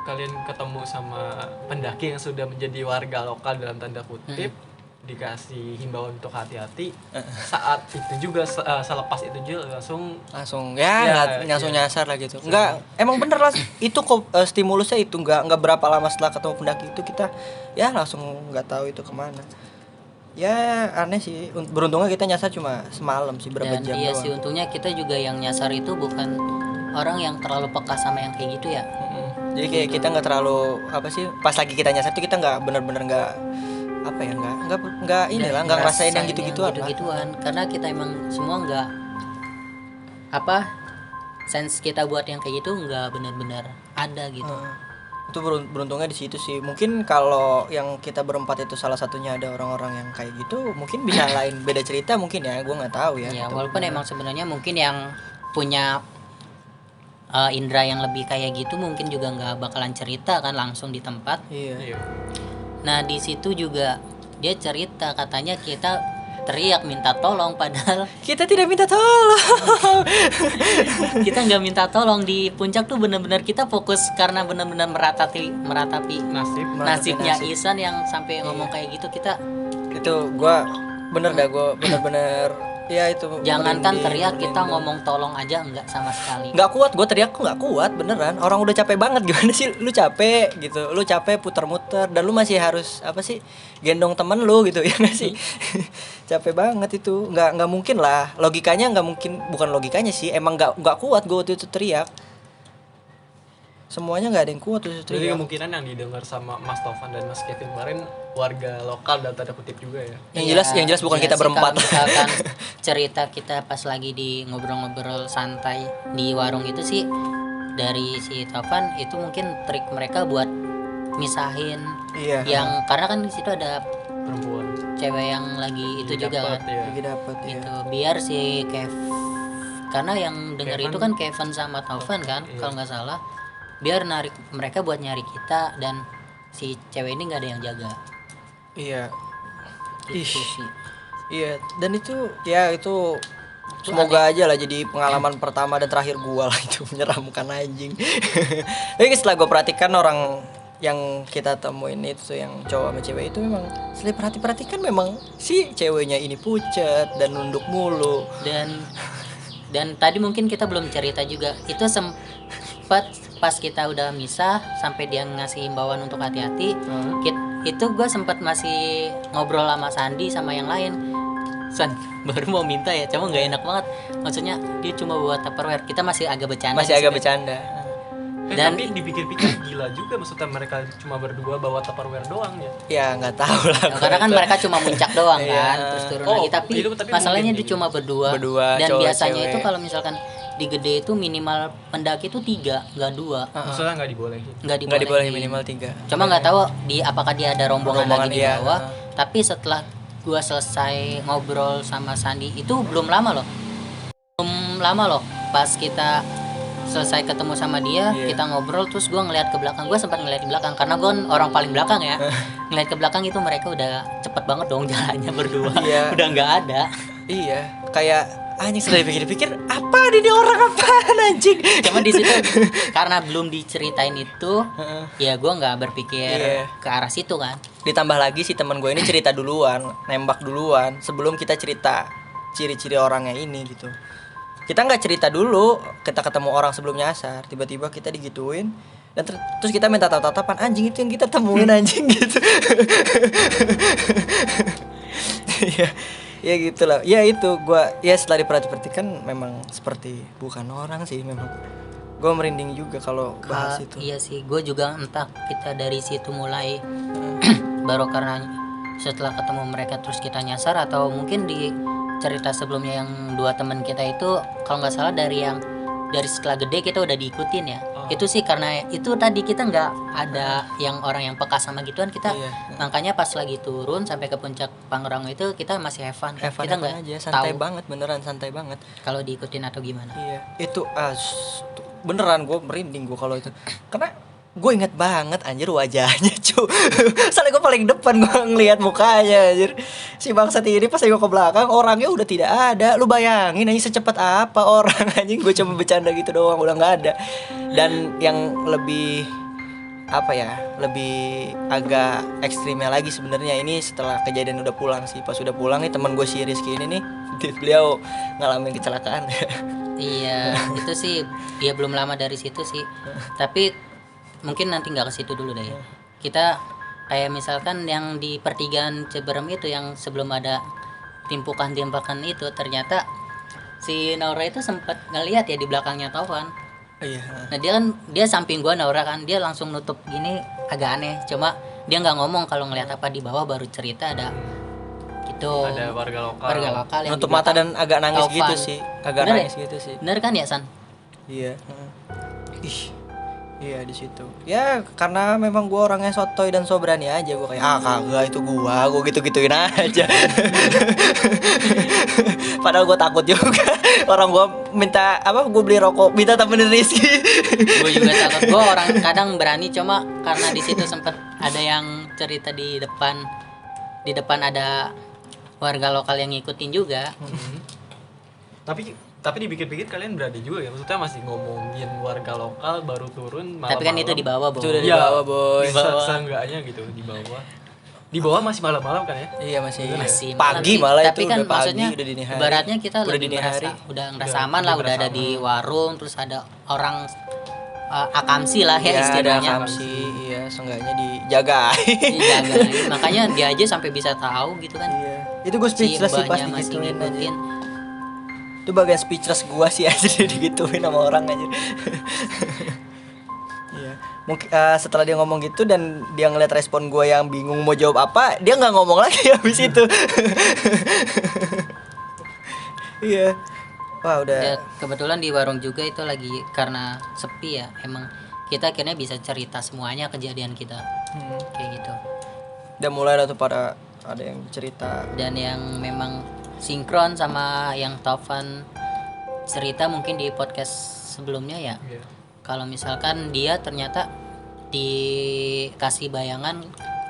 kalian ketemu sama pendaki yang sudah menjadi warga lokal dalam tanda kutip, dikasih himbauan untuk hati-hati. Saat itu juga selepas itu juga langsung langsung nyasar lah gitu. Enggak, emang bener lah itu kok stimulusnya itu enggak berapa lama setelah ketemu pendaki itu kita ya langsung nggak tahu itu kemana. Ya aneh sih. Beruntungnya kita nyasar cuma semalam sih, berapa Dan jam iya doang. sih, untungnya kita juga yang nyasar itu bukan orang yang terlalu peka sama yang kayak gitu ya. Jadi kayak kita nggak terlalu apa sih, pas lagi kita nyasar itu kita nggak bener-bener nggak apa ya, nggak inilah, nggak ngerasain yang gitu-gituan lah. Karena kita emang semua nggak sense kita buat yang kayak gitu nggak benar-benar ada gitu. Itu beruntungnya di situ sih. Mungkin kalau yang kita berempat itu salah satunya ada orang-orang yang kayak gitu, mungkin bisa lain beda cerita mungkin ya, gue nggak tahu ya. Ya walaupun emang sebenarnya mungkin yang punya indera yang lebih kayak gitu mungkin juga nggak bakalan cerita kan langsung di tempat. Iya. Nah di situ juga dia cerita katanya kita teriak minta tolong, padahal Kita tidak minta tolong. kita nggak minta tolong. Di puncak tuh benar-benar kita fokus karena benar-benar meratapi nasibnya nasib. Ihsan yang sampai ngomong kayak gitu. Kita Itu gue gue bener-bener ya itu. jangankan teriak, kita ngomong tolong aja enggak sama sekali. Nggak kuat, gue teriak nggak kuat beneran. Orang udah capek banget, gimana sih lu capek gitu, lu capek puter-muter dan lu masih harus apa sih gendong temen lu gitu ya nggak sih. Capek banget itu, nggak mungkin lah, logikanya nggak mungkin, bukan logikanya sih, emang nggak kuat gue waktu itu teriak. Semuanya nggak ada yang kuat waktu itu Jadi teriak. kemungkinan yang didengar sama Mas Taufan dan Mas Kevin kemarin warga lokal dalam tanda kutip juga ya. Yang jelas bukan kita sih, berempat. kalau misalkan cerita kita pas lagi di ngobrol-ngobrol santai di warung itu sih, dari si Taufan itu mungkin trik mereka buat misahin Iya. yang, karena kan di situ ada Perempuan. cewek yang lagi itu juga kan. Dapet, ya. Lagi dapet ya. Gitu. Biar si karena yang denger Kevin. itu kan Kevin sama Taufan kan, Iya. kalau nggak salah. Biar narik mereka buat nyari kita dan si cewek ini nggak ada yang jaga. Iya. Gitu Ih. sih. Iya, dan itu ya itu semoga aja lah jadi pengalaman pertama dan terakhir gua lah, itu menyeramkan anjing. Tapi setelah gua perhatikan orang yang kita temuin itu yang cowok sama cewek itu memang setelah perhatikan memang si ceweknya ini pucat dan nunduk mulu. Dan tadi mungkin kita belum cerita juga, itu sempat pas kita udah misah sampai dia ngasih himbauan untuk hati-hati. Itu gue sempat masih ngobrol sama Sandi sama yang lain. San baru mau minta ya, cuma nggak enak banget, maksudnya dia cuma bawa Tupperware. Kita masih agak bercanda Masih di agak situ. bercanda. Dan- tapi dipikir-pikir gila juga, maksudnya mereka cuma berdua bawa Tupperware doang ya. Ya nggak tahu lah. Ya, karena kan mereka cuma muncak doang Iya. kan, terus turun Oh, lagi. Tapi itu masalahnya mungkin dia cuma berdua. Berdua, Dan cowok, biasanya cewek. itu kalau misalkan di gede itu minimal pendaki itu 3, nggak 2. Maksudnya nggak dibolehin. Nggak Nggak diboleh dibolehin. minimal 3. Cuma nggak tahu apakah dia ada rombongan lagi di iya. bawah. Tapi setelah gua selesai ngobrol sama Sandi itu belum lama loh. Pas kita selesai ketemu sama dia, Iya. kita ngobrol, terus gua ngeliat ke belakang. Gua sempat ngeliat di belakang karena gua kan orang paling belakang ya. Ngeliat ke belakang itu mereka udah cepet banget dong jalannya berdua. Iya. Udah nggak ada. Iya, kayak anjing setelah dipikir-pikir apa ini orang apaan anjing. Cuma di situ karena belum diceritain itu, ya gua nggak berpikir Iya. ke arah situ kan. Ditambah lagi si teman gue ini cerita duluan, nembak duluan sebelum kita cerita ciri-ciri orangnya ini gitu. Kita nggak cerita dulu, kita ketemu orang sebelum nyasar, tiba-tiba kita digituin dan terus kita minta tatapan, anjing itu yang kita temuin anjing gitu. Ya, ya gitulah. Ya itu gua ya setelah diperhatikan memang seperti bukan orang sih memang. Gue merinding juga kalau bahas itu. Iya sih, gue juga entah kita dari situ mulai baru karena setelah ketemu mereka terus kita nyasar, atau mungkin di cerita sebelumnya yang 2 teman kita itu kalau nggak salah dari setelah gede kita udah diikutin ya. Itu sih karena itu tadi kita nggak ada yang orang yang peka sama gituan kita. Iya. Makanya pas lagi turun sampai ke puncak Pangrango itu kita masih have fun. Evan Kita nggak aja, santai tahu banget, beneran santai banget. kalau diikutin atau gimana. Iya, itu beneran gue merinding gue kalau itu. Karena gue inget banget anjir wajahnya cu. Soalnya gue paling depan gue ngelihat mukanya anjir. Si bangsat ini pas gue ke belakang orangnya udah tidak ada. Lu bayangin anjing secepat apa orang anjing, gue cuma bercanda gitu doang udah nggak ada. Dan yang lebih apa ya, lebih agak ekstrimnya lagi sebenarnya ini setelah kejadian udah pulang sih. Pas udah pulang nih teman gue si Rizky ini nih, beliau ngalamin kecelakaan. Iya, itu sih ya belum lama dari situ sih. Tapi mungkin nanti nggak ke situ dulu deh. Kita kayak misalkan yang di pertigaan Ciberem itu yang sebelum ada timpukan-timpukan itu, ternyata si Naura itu sempat ngelihat ya di belakangnya Taufan. Iya. Nah dia samping gua, Naura kan, dia langsung nutup gini agak aneh. Cuma dia nggak ngomong kalau ngelihat apa di bawah, baru cerita ada gitu. Ada warga lokal. Warga lokal yang Nutup di mata belakang dan agak nangis Taufan. gitu sih. Agak Bener nangis ya? gitu sih. Bener kan ya San? Iya. Ih. Iya di situ. Ya karena memang gua orangnya sotoy dan so berani aja, gua kayak kagak itu gua gitu-gituin aja. Padahal gua takut juga. Orang gua minta gua beli rokok, minta temenin Rizky. Gue juga takut. Gue orang kadang berani, cuma karena di situ sempet ada yang cerita di depan ada warga lokal yang ngikutin juga. Tapi dipikir-pikir kalian berani juga ya, maksudnya masih ngomongin warga lokal baru turun malam. Tapi kan itu di bawah, Bo. Itu udah di bawah, boy. Di bawah. Seenggaknya gitu di bawah. Di bawah masih malam-malam kan ya? Iya masih. Masih pagi malam. malah Tapi itu kan udah pagi, maksudnya udah dini hari. ibaratnya kita udah lebih dini hari. udah ngerasa aman lah, udah udah ada ngerasa di warung, terus ada orang akamsi lah ya Iya, ada istilahnya. kamsi, iya, seenggaknya dijaga. Dijagain. Makanya dia aja sampai bisa tahu gitu kan. Iya. Itu gue Si speechless sih pas mbaknya masih digituin aja. ngikutin. Itu bagian speechless gua sih aja digituin sama orang aja. Iya. Mungkin setelah dia ngomong gitu dan dia ngeliat respon gua yang bingung mau jawab apa, dia nggak ngomong lagi habis itu. Iya. Wah, udah. Ya, kebetulan di warung juga itu lagi karena sepi ya. Emang kita akhirnya bisa cerita semuanya kejadian kita. Kayak gitu. Udah mulai lah tuh pada ada yang cerita. Dan yang memang sinkron sama yang Taufan cerita mungkin di podcast sebelumnya ya. Iya. Kalau misalkan dia ternyata dikasih bayangan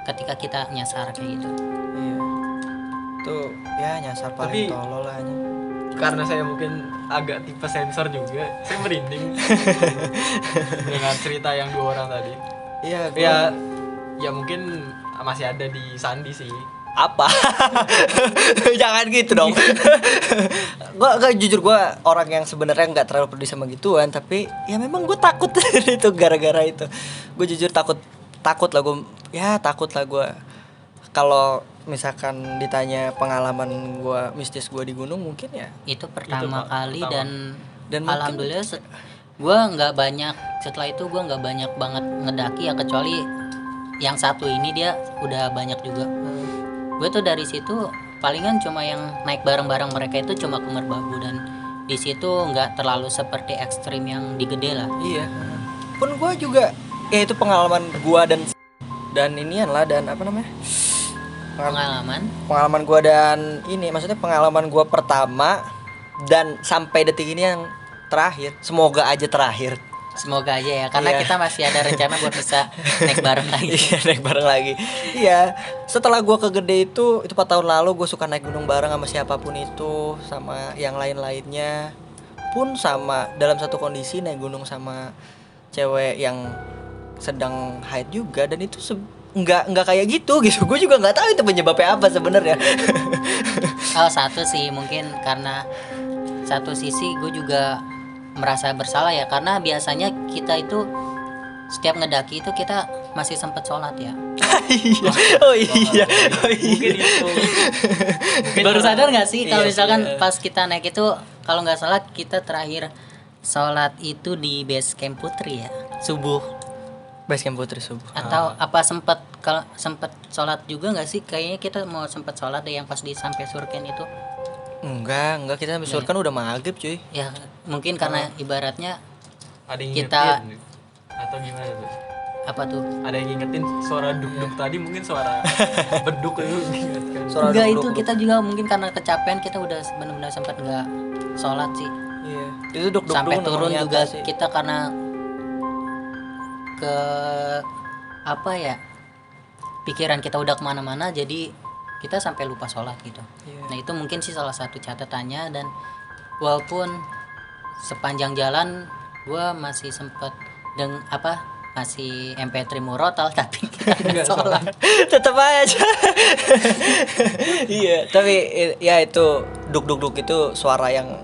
ketika kita nyasar kayak gitu. Iya. Tuh ya nyasar paling Tapi- tolol lah anjing. Karena saya mungkin agak tipe sensor juga, saya merinding dengan cerita yang 2 orang tadi. Iya, Ya mungkin masih ada di Sandi sih. apa? Jangan gitu dong. Gua jujur orang yang sebenarnya nggak terlalu peduli sama gituan, tapi ya memang gue takut itu gara-gara itu. Gue jujur takut lah gue. Ya takut lah gue. Kalau misalkan ditanya pengalaman gue mistis gue di gunung mungkin ya. Itu pertama Pak, kali pertama. Dan mungkin- alhamdulillah gue nggak banyak, setelah itu gue nggak banyak banget ngedaki ya, kecuali yang satu ini dia udah banyak juga. Gue tuh dari situ palingan cuma yang naik bareng-bareng mereka itu cuma ke Merbabu, dan di situ nggak terlalu seperti ekstrim yang di Gede lah. Iya. Pun gue juga ya itu pengalaman gue dan inian lah, dan apa namanya? Pengalaman gue dan ini maksudnya pengalaman gue pertama dan sampai detik ini yang terakhir. Semoga aja terakhir. Semoga aja ya, karena Iya. kita masih ada rencana buat bisa naik bareng lagi. Iya, naik bareng lagi. Iya, setelah gue ke Gede itu 4 tahun lalu gue suka naik gunung bareng sama siapapun itu, sama yang lain-lainnya. Pun sama dalam satu kondisi naik gunung sama cewek yang sedang haid juga, dan itu nggak kayak gitu. Gue juga nggak tahu itu penyebabnya apa sebenarnya. Oh, satu sih mungkin karena satu sisi gue juga merasa bersalah ya, karena biasanya kita itu setiap ngedaki itu kita masih sempet sholat ya. Iya. Oh iya. Mungkin itu. Mungkin Baru orang- sadar nggak sih kalau Iya, misalkan iya. pas kita naik itu, kalau nggak salah kita terakhir sholat itu di base camp Putri ya, subuh. Basecamp Putri subuh. Atau apa kalau sempet sholat juga nggak sih? Kayaknya kita mau sempet sholat deh yang pas di sampai Surken itu. Enggak, kita sampai kan udah maghrib cuy. Ya mungkin karena ibaratnya Ada yang kita- ngingetin atau gimana tuh? apa tuh? Ada yang ngingetin suara duk-duk tadi, mungkin suara beduk itu diingatkan. Suara Enggak, itu duk-duk. kita juga mungkin karena kecapean kita udah benar-benar sempat nggak sholat sih. Iya. Itu duk-duk Sampai dulu turun namanya juga sih. kita karena ke apa ya, pikiran kita udah kemana-mana, jadi kita sampai lupa sholat gitu. Iya. Nah itu mungkin sih salah satu catatannya. Dan walaupun sepanjang jalan gue masih sempet masih MP3 murotal tapi kita nggak sholat. Tetap aja. Iya, tapi ya itu duk itu suara yang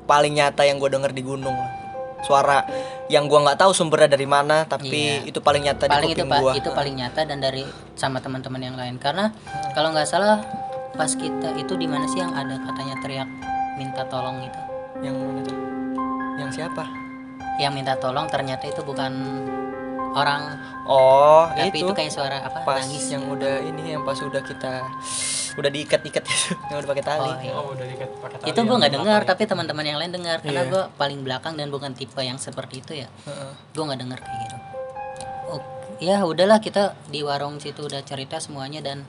paling nyata yang gue denger di gunung. Suara yang gue nggak tahu sumbernya dari mana, tapi Iya. itu paling nyata Paling di itu kuping gue. itu paling nyata, dan dari sama teman-teman yang lain. Karena kalau nggak salah pas kita itu di mana sih yang ada katanya teriak minta tolong gitu. Yang mana tuh? Yang siapa? Yang minta tolong ternyata itu bukan orang, Oh, tapi itu itu kayak suara apa, pas nangis. yang udah ini, yang pas udah kita udah diikat-ikat itu, yang udah pakai tali. Oh, iya. Oh, udah diikat pakai tali Itu gue yang nggak dengar, belakang. tapi teman-teman yang lain dengar. Karena Iya. gue paling belakang dan bukan tipe yang seperti itu ya. Heeh. Gue nggak dengar kayak gitu. Oh, ya udahlah, kita di warung situ udah cerita semuanya, dan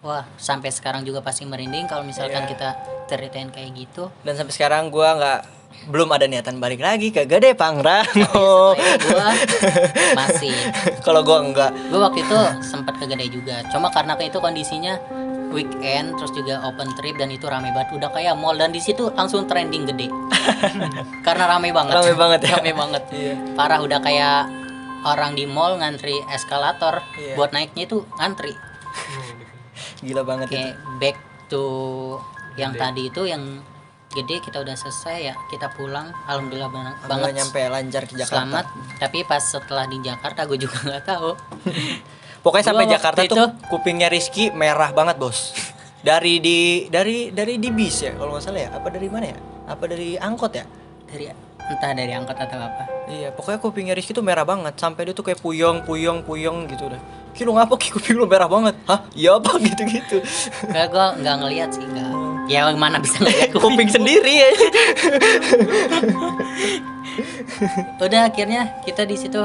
wah sampai sekarang juga pasti merinding kalau misalkan Iya. kita ceritain kayak gitu. Dan sampai sekarang gue belum ada niatan balik lagi ke Gede Pangrango. Gue masih, Kalau gue enggak. gue waktu itu sempat ke Gede juga, cuma karena itu kondisinya weekend, terus juga open trip, dan itu rame banget, udah kayak mall, dan di situ langsung trending Gede karena rame banget. Rame banget ya? Rame banget. Iya. Parah, udah kayak orang di mall ngantri eskalator. Iya. Buat naiknya itu ngantri. Gila banget itu. Kayak back to yang Gede. tadi itu, yang Gede kita udah selesai ya, kita pulang, alhamdulillah Alhamdulillah banget nyampe lancar ke Jakarta. selamat. Tapi pas setelah di Jakarta gue juga nggak tahu. Pokoknya sampai Gua Jakarta waktu tuh itu- kupingnya Rizky merah banget, Bos. Dari di bis ya kalau nggak salah ya. Apa dari mana ya? Apa dari angkot ya? Dari entah dari angkot atau apa. Iya, pokoknya kupingnya Rizky tuh merah banget sampai dia tuh kayak puyeng gitu udah. Ki lu ngapa Ki, kuping lu merah banget? Hah? Iya apa gitu-gitu. Kayak gue nggak ngelihat sih, nggak. Ya mana bisa ngeliat Kuping sendiri ya. Udah akhirnya kita di situ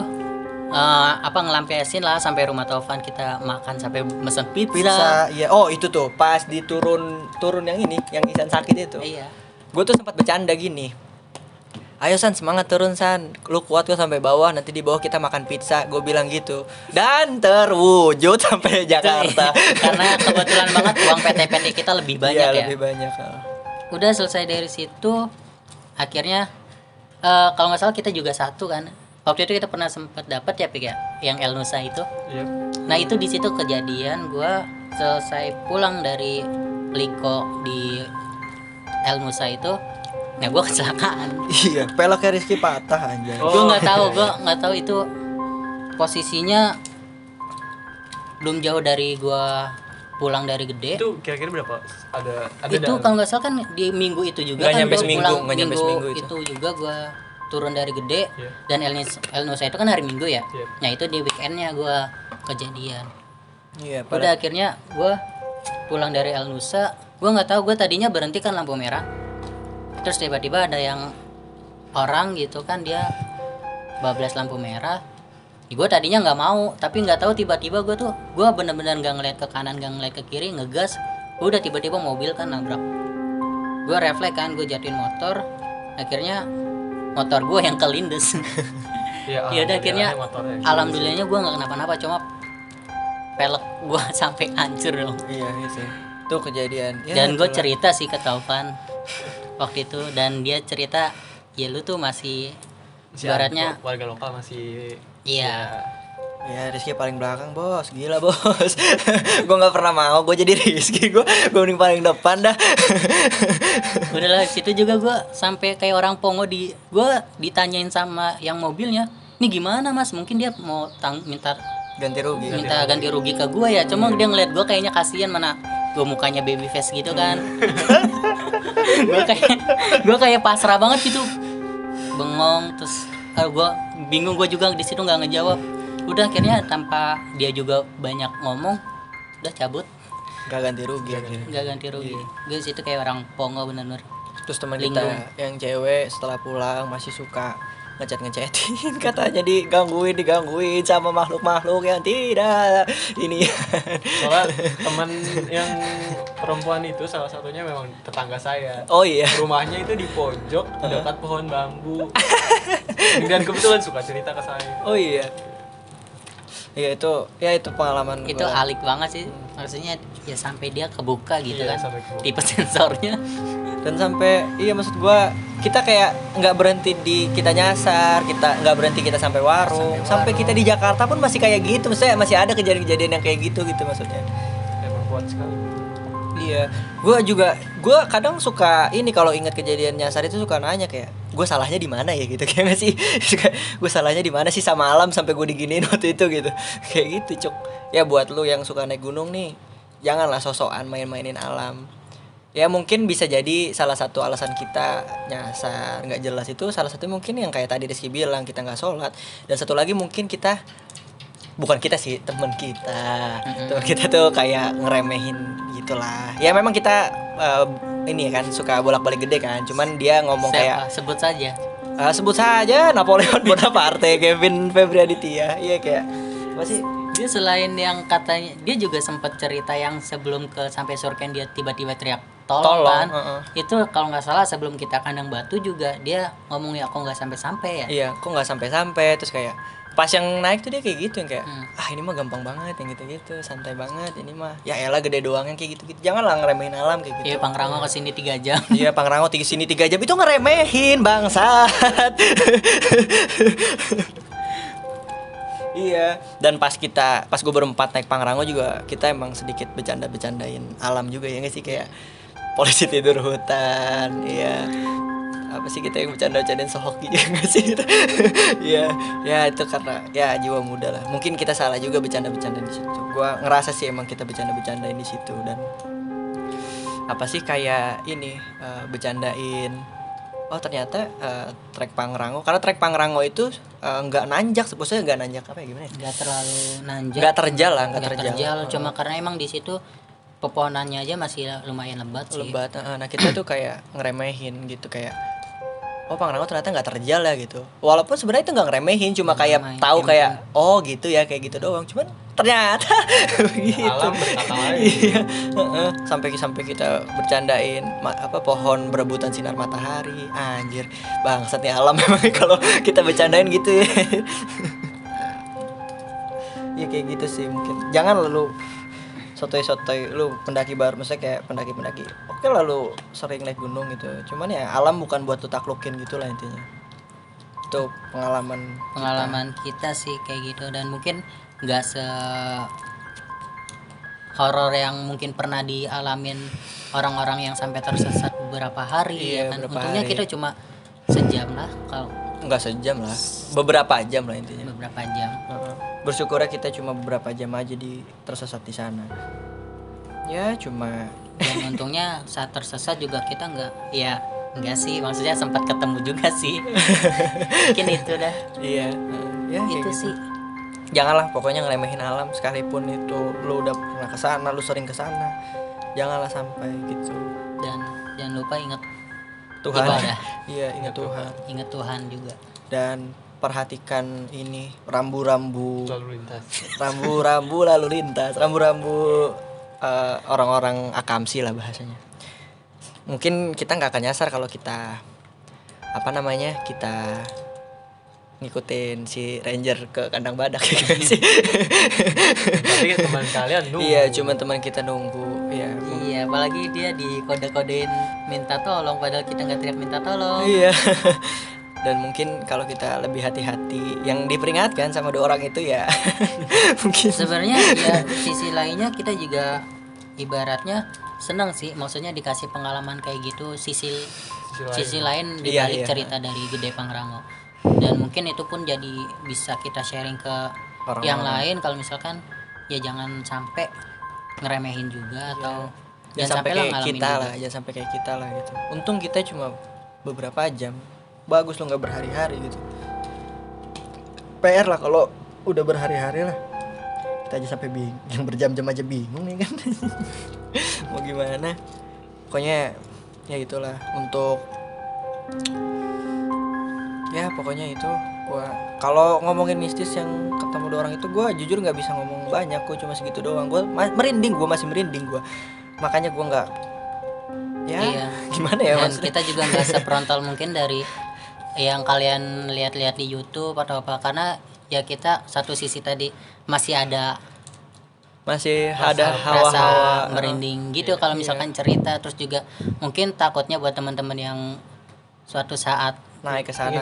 Ngelampiasin lah sampai rumah Taufan, kita makan sampai mesen pizza. Pizza, iya. Oh itu tuh pas di turun yang ini, yang Isan sakit itu. Iya. Gue tuh sempat bercanda gini. Ayo San, semangat turun San, lu kuat kok sampai bawah, nanti di bawah kita makan pizza. Gue bilang gitu. Dan terwujud sampai Jakarta. Karena kebetulan banget uang PTPT kita lebih banyak Iya, ya. lebih banyak. Udah selesai dari situ, akhirnya kalau nggak salah kita juga satu kan. Waktu itu kita pernah sempat dapat ya Pik ya, yang El Nusa itu. Iya. Nah itu di situ kejadian gue selesai pulang dari Liko di El Nusa itu, nah gue kecelakaan. Iya, peleknya Rizky patah anjay. Oh. Gue nggak tahu itu posisinya belum jauh dari gue pulang dari Gede. Itu kira-kira berapa? Ada Itu kalau nggak salah kan di minggu itu juga Nggak kan nyampe gua seminggu, pulang nggak nyampe seminggu itu. itu juga gue turun dari Gede. Iya. Dan El Nusa itu kan hari Minggu ya. Iya. Nah itu di weekendnya gue kejadian. Iya, Udah akhirnya gue pulang dari El Nusa, gue nggak tahu, gue tadinya berhenti kan lampu merah, terus tiba-tiba ada yang orang gitu kan, dia bablas lampu merah. Gue tadinya nggak mau, tapi nggak tahu tiba-tiba gue bener-bener nggak ngeliat ke kanan, nggak ngeliat ke kiri, ngegas. Udah tiba-tiba mobil kan nabrak. Gue refleks kan, gue jatuhin motor. Akhirnya motor gue yang kelindes. Iya, Ya udah akhirnya motornya. alhamdulillahnya gue nggak kenapa-napa, cuma pelek gue sampai hancur dong. Iya, itu. Itu kejadian. Ya, Dan gue itulah. cerita sih ke Taufan waktu itu, dan dia cerita, ya lu tuh masih ibaratnya warga lokal masih iya. Ya Rizky paling belakang bos, gila bos. Gue nggak pernah mau, gue jadi Rizky, gue mending paling depan dah. Udahlah situ juga gue sampai kayak orang pongo, gue ditanyain sama yang mobilnya, ini gimana mas, mungkin dia mau minta Ganti rugi. ganti rugi ke gue ya, cuma dia ngeliat gue kayaknya kasihan, mana gue mukanya baby face gitu kan. gue kayak pasrah banget gitu, bengong, terus gue bingung, gue juga di situ nggak ngejawab. Udah akhirnya tanpa dia juga banyak ngomong, udah cabut, Gak ganti rugi akhirnya. nggak ganti rugi. Gue di situ kayak orang pongo bener-bener. Terus teman Linggung. kita yang cewek setelah pulang masih suka ngechatin katanya digangguin sama makhluk-makhluk yang tidak ini. soalnya teman yang perempuan itu salah satunya memang tetangga saya. Oh iya. Rumahnya itu di pojok dekat pohon bambu. Dan kebetulan suka cerita ke saya. Oh iya. Iya itu pengalaman Itu gua. alik banget sih, maksudnya ya sampai dia kebuka gitu Iya, kan, sampai kebuka. tipe sensornya. Dan sampai iya maksud gua kita kayak nggak berhenti di kita nyasar, kita nggak berhenti kita sampai warung. Sampai kita di Jakarta pun masih kayak gitu, maksudnya masih ada kejadian-kejadian yang kayak gitu maksudnya. Emang kuat sekali. Iya, gue kadang suka ini kalau ingat kejadian nyasar itu suka nanya kayak gue salahnya di mana ya gitu, kayak nggak sih, gue salahnya di mana sih sama alam sampai gue diginiin waktu itu gitu, kayak gitu cuk. Ya buat lu yang suka naik gunung nih, janganlah sosokan main-mainin alam. Ya mungkin bisa jadi salah satu alasan kita nyasar nggak jelas itu salah satu mungkin yang kayak tadi Rizky bilang, kita nggak sholat, dan satu lagi mungkin kita bukan kita sih, teman kita tuh kayak ngeremehin gitulah. Ya memang kita ini kan suka bolak-balik Gede kan, cuman dia ngomong kayak Sebut saja. sebut saja Napoleon Bonaparte, Kevin Febriaditya. Iya kayak masih Dia selain yang katanya, dia juga sempat cerita yang sebelum ke sampai Surken dia tiba-tiba teriak tolong kan. Itu kalau nggak salah sebelum kita kandang batu juga dia ngomong ya kok nggak sampai-sampai ya. iya kok nggak sampai-sampai, terus kayak pas yang naik tuh dia kayak gitu yang kayak Hmm. ini mah gampang banget yang gitu-gitu, santai banget ini mah, ya elah Gede doang yang kayak gitu-gitu, janganlah ngeremehin alam kayak gitu. Iya, Pangrango kesini 3 jam. Iya, Pangrango sini 3 jam itu ngeremehin bangsat. Iya, dan pas gue berempat naik Pangrango juga kita emang sedikit bercanda-bercandain alam juga ya nggak sih, kayak polisi tidur hutan, iya. Apa sih kita yang bercanda-bercandain sehoki ya nggak sih? Iya, ya itu karena ya jiwa muda lah. Mungkin kita salah juga bercanda-bercandain di situ. Gua ngerasa sih emang kita bercanda-bercandain di situ, dan apa sih kayak ini bercandain. Oh ternyata trek Pangrango, karena trek Pangrango itu nggak nanjak, sebetulnya nggak nanjak apa ya, gimana ya? Nggak terlalu nanjak. Nggak terjal lah, Nggak terjal, cuma karena emang di situ pepohonannya aja masih lumayan lebat sih. lebat. Nah kita tuh kayak ngeremehin gitu, kayak oh Pangrango ternyata nggak terjal ya gitu. Walaupun sebenarnya itu nggak ngeremehin, cuma kayak Ngeremehin, tahu yang kayak oh gitu ya, kayak gitu doang. Cuman ternyata begitu. Alam berkata lain. Iya, heeh. sampai kita bercandain pohon berebutan sinar matahari. Anjir, bangsat nih alam memang kalau kita bercandain gitu ya. Ya kayak gitu sih mungkin. Jangan lalu sotoy-sotoy lu pendaki baru, misalnya kayak pendaki-pendaki. Oke lah lu sering naik gunung gitu. Cuman ya alam bukan buat lu taklukin gitu lah intinya. Itu pengalaman kita sih kayak gitu, dan mungkin nggak se horor yang mungkin pernah dialamin orang-orang yang sampai tersesat beberapa hari. Iya, ya kan. beberapa Untungnya hari. kita cuma sejam lah, kalau enggak sejam lah, beberapa jam lah intinya. beberapa jam. Heeh. Bersyukurnya kita cuma beberapa jam aja tersesat di sana. Ya cuma Dan untungnya saat tersesat juga kita enggak sih, maksudnya sempat ketemu juga sih. Mungkin itu dah. iya, ya kayak Itu gitu. sih. Janganlah pokoknya ngeremehin alam, sekalipun itu lu udah pernah kesana, lu sering kesana, janganlah sampai gitu. Dan jangan lupa ingat Tuhan. ibadah. Iya, ingat Tuhan. Ingat Tuhan juga. Dan perhatikan ini rambu-rambu Lalu lintas. rambu-rambu lalu lintas, rambu-rambu orang-orang akamsi lah bahasanya. Mungkin kita nggak akan nyasar kalau kita kita ngikutin si ranger ke kandang badak gitu sih. Tapi teman kalian nunggu. Iya, cuma teman kita nunggu. Iya. Iya, apalagi dia di kode-kodein minta tolong padahal kita nggak teriak minta tolong. Iya. Dan mungkin kalau kita lebih hati-hati, yang diperingatkan sama dua orang itu ya mungkin Sebenarnya ya sisi lainnya kita juga ibaratnya senang sih, maksudnya dikasih pengalaman kayak gitu, sisi lain di Iya, balik iya. cerita dari Gede Pangrango. Dan mungkin itu pun jadi bisa kita sharing ke Orang-orang. yang lain, kalau misalkan ya jangan sampai ngeremehin juga, atau jangan sampai lah kayak ngalamin kita juga. lah, jangan sampai kayak kita lah gitu. Untung kita cuma beberapa jam, bagus lo nggak berhari-hari gitu. PR lah kalau udah berhari-hari lah, kita aja sampai bingung, yang berjam-jam aja bingung nih kan. Mau gimana, pokoknya ya itulah. Untuk ya pokoknya itu, gua kalau ngomongin mistis yang ketemu dua orang itu, gua jujur nggak bisa ngomong banyak, gua cuma segitu doang. Gua merinding, gua masih merinding gua, makanya gua nggak ya Iya. gimana ya Dan maksudnya. kita juga nggak sefrontal mungkin dari yang kalian lihat-lihat di YouTube atau apa, karena ya kita satu sisi tadi masih ada Masih rasa ada hawa-hawa merinding gitu kalau misalkan cerita, terus juga mungkin takutnya buat teman-teman yang suatu saat naik ke sana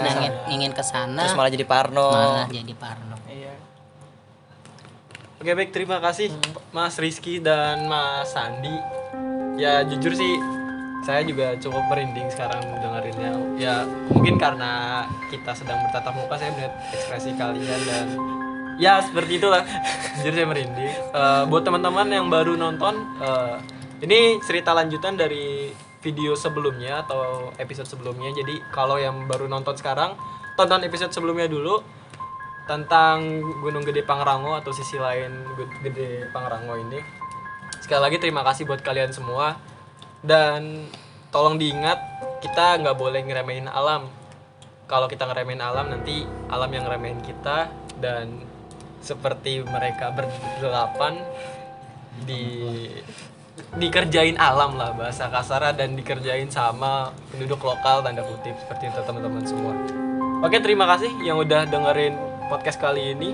ingin ke sana terus malah jadi parno. malah jadi parno. Iya. Oke, baik, terima kasih Mas Rizky dan Mas Sandi. Ya jujur sih saya juga cukup merinding sekarang dengerinnya. Ya mungkin karena kita sedang bertatap muka, saya melihat ekspresi kalian dan ya seperti itulah. Jujur saya merinding. Buat teman-teman yang baru nonton, ini cerita lanjutan dari video sebelumnya atau episode sebelumnya. Jadi kalau yang baru nonton sekarang, tonton episode sebelumnya dulu tentang Gunung Gede Pangrango atau sisi lain Gede Pangrango ini. Sekali lagi terima kasih buat kalian semua, dan tolong diingat, kita nggak boleh ngeremehin alam. Kalau kita ngeremehin alam, nanti alam yang ngeremehin kita, dan seperti mereka berdelapan dikerjain alam lah, bahasa kasar, dan dikerjain sama penduduk lokal, tanda kutip, seperti itu teman-teman semua. Oke, terima kasih yang udah dengerin podcast kali ini.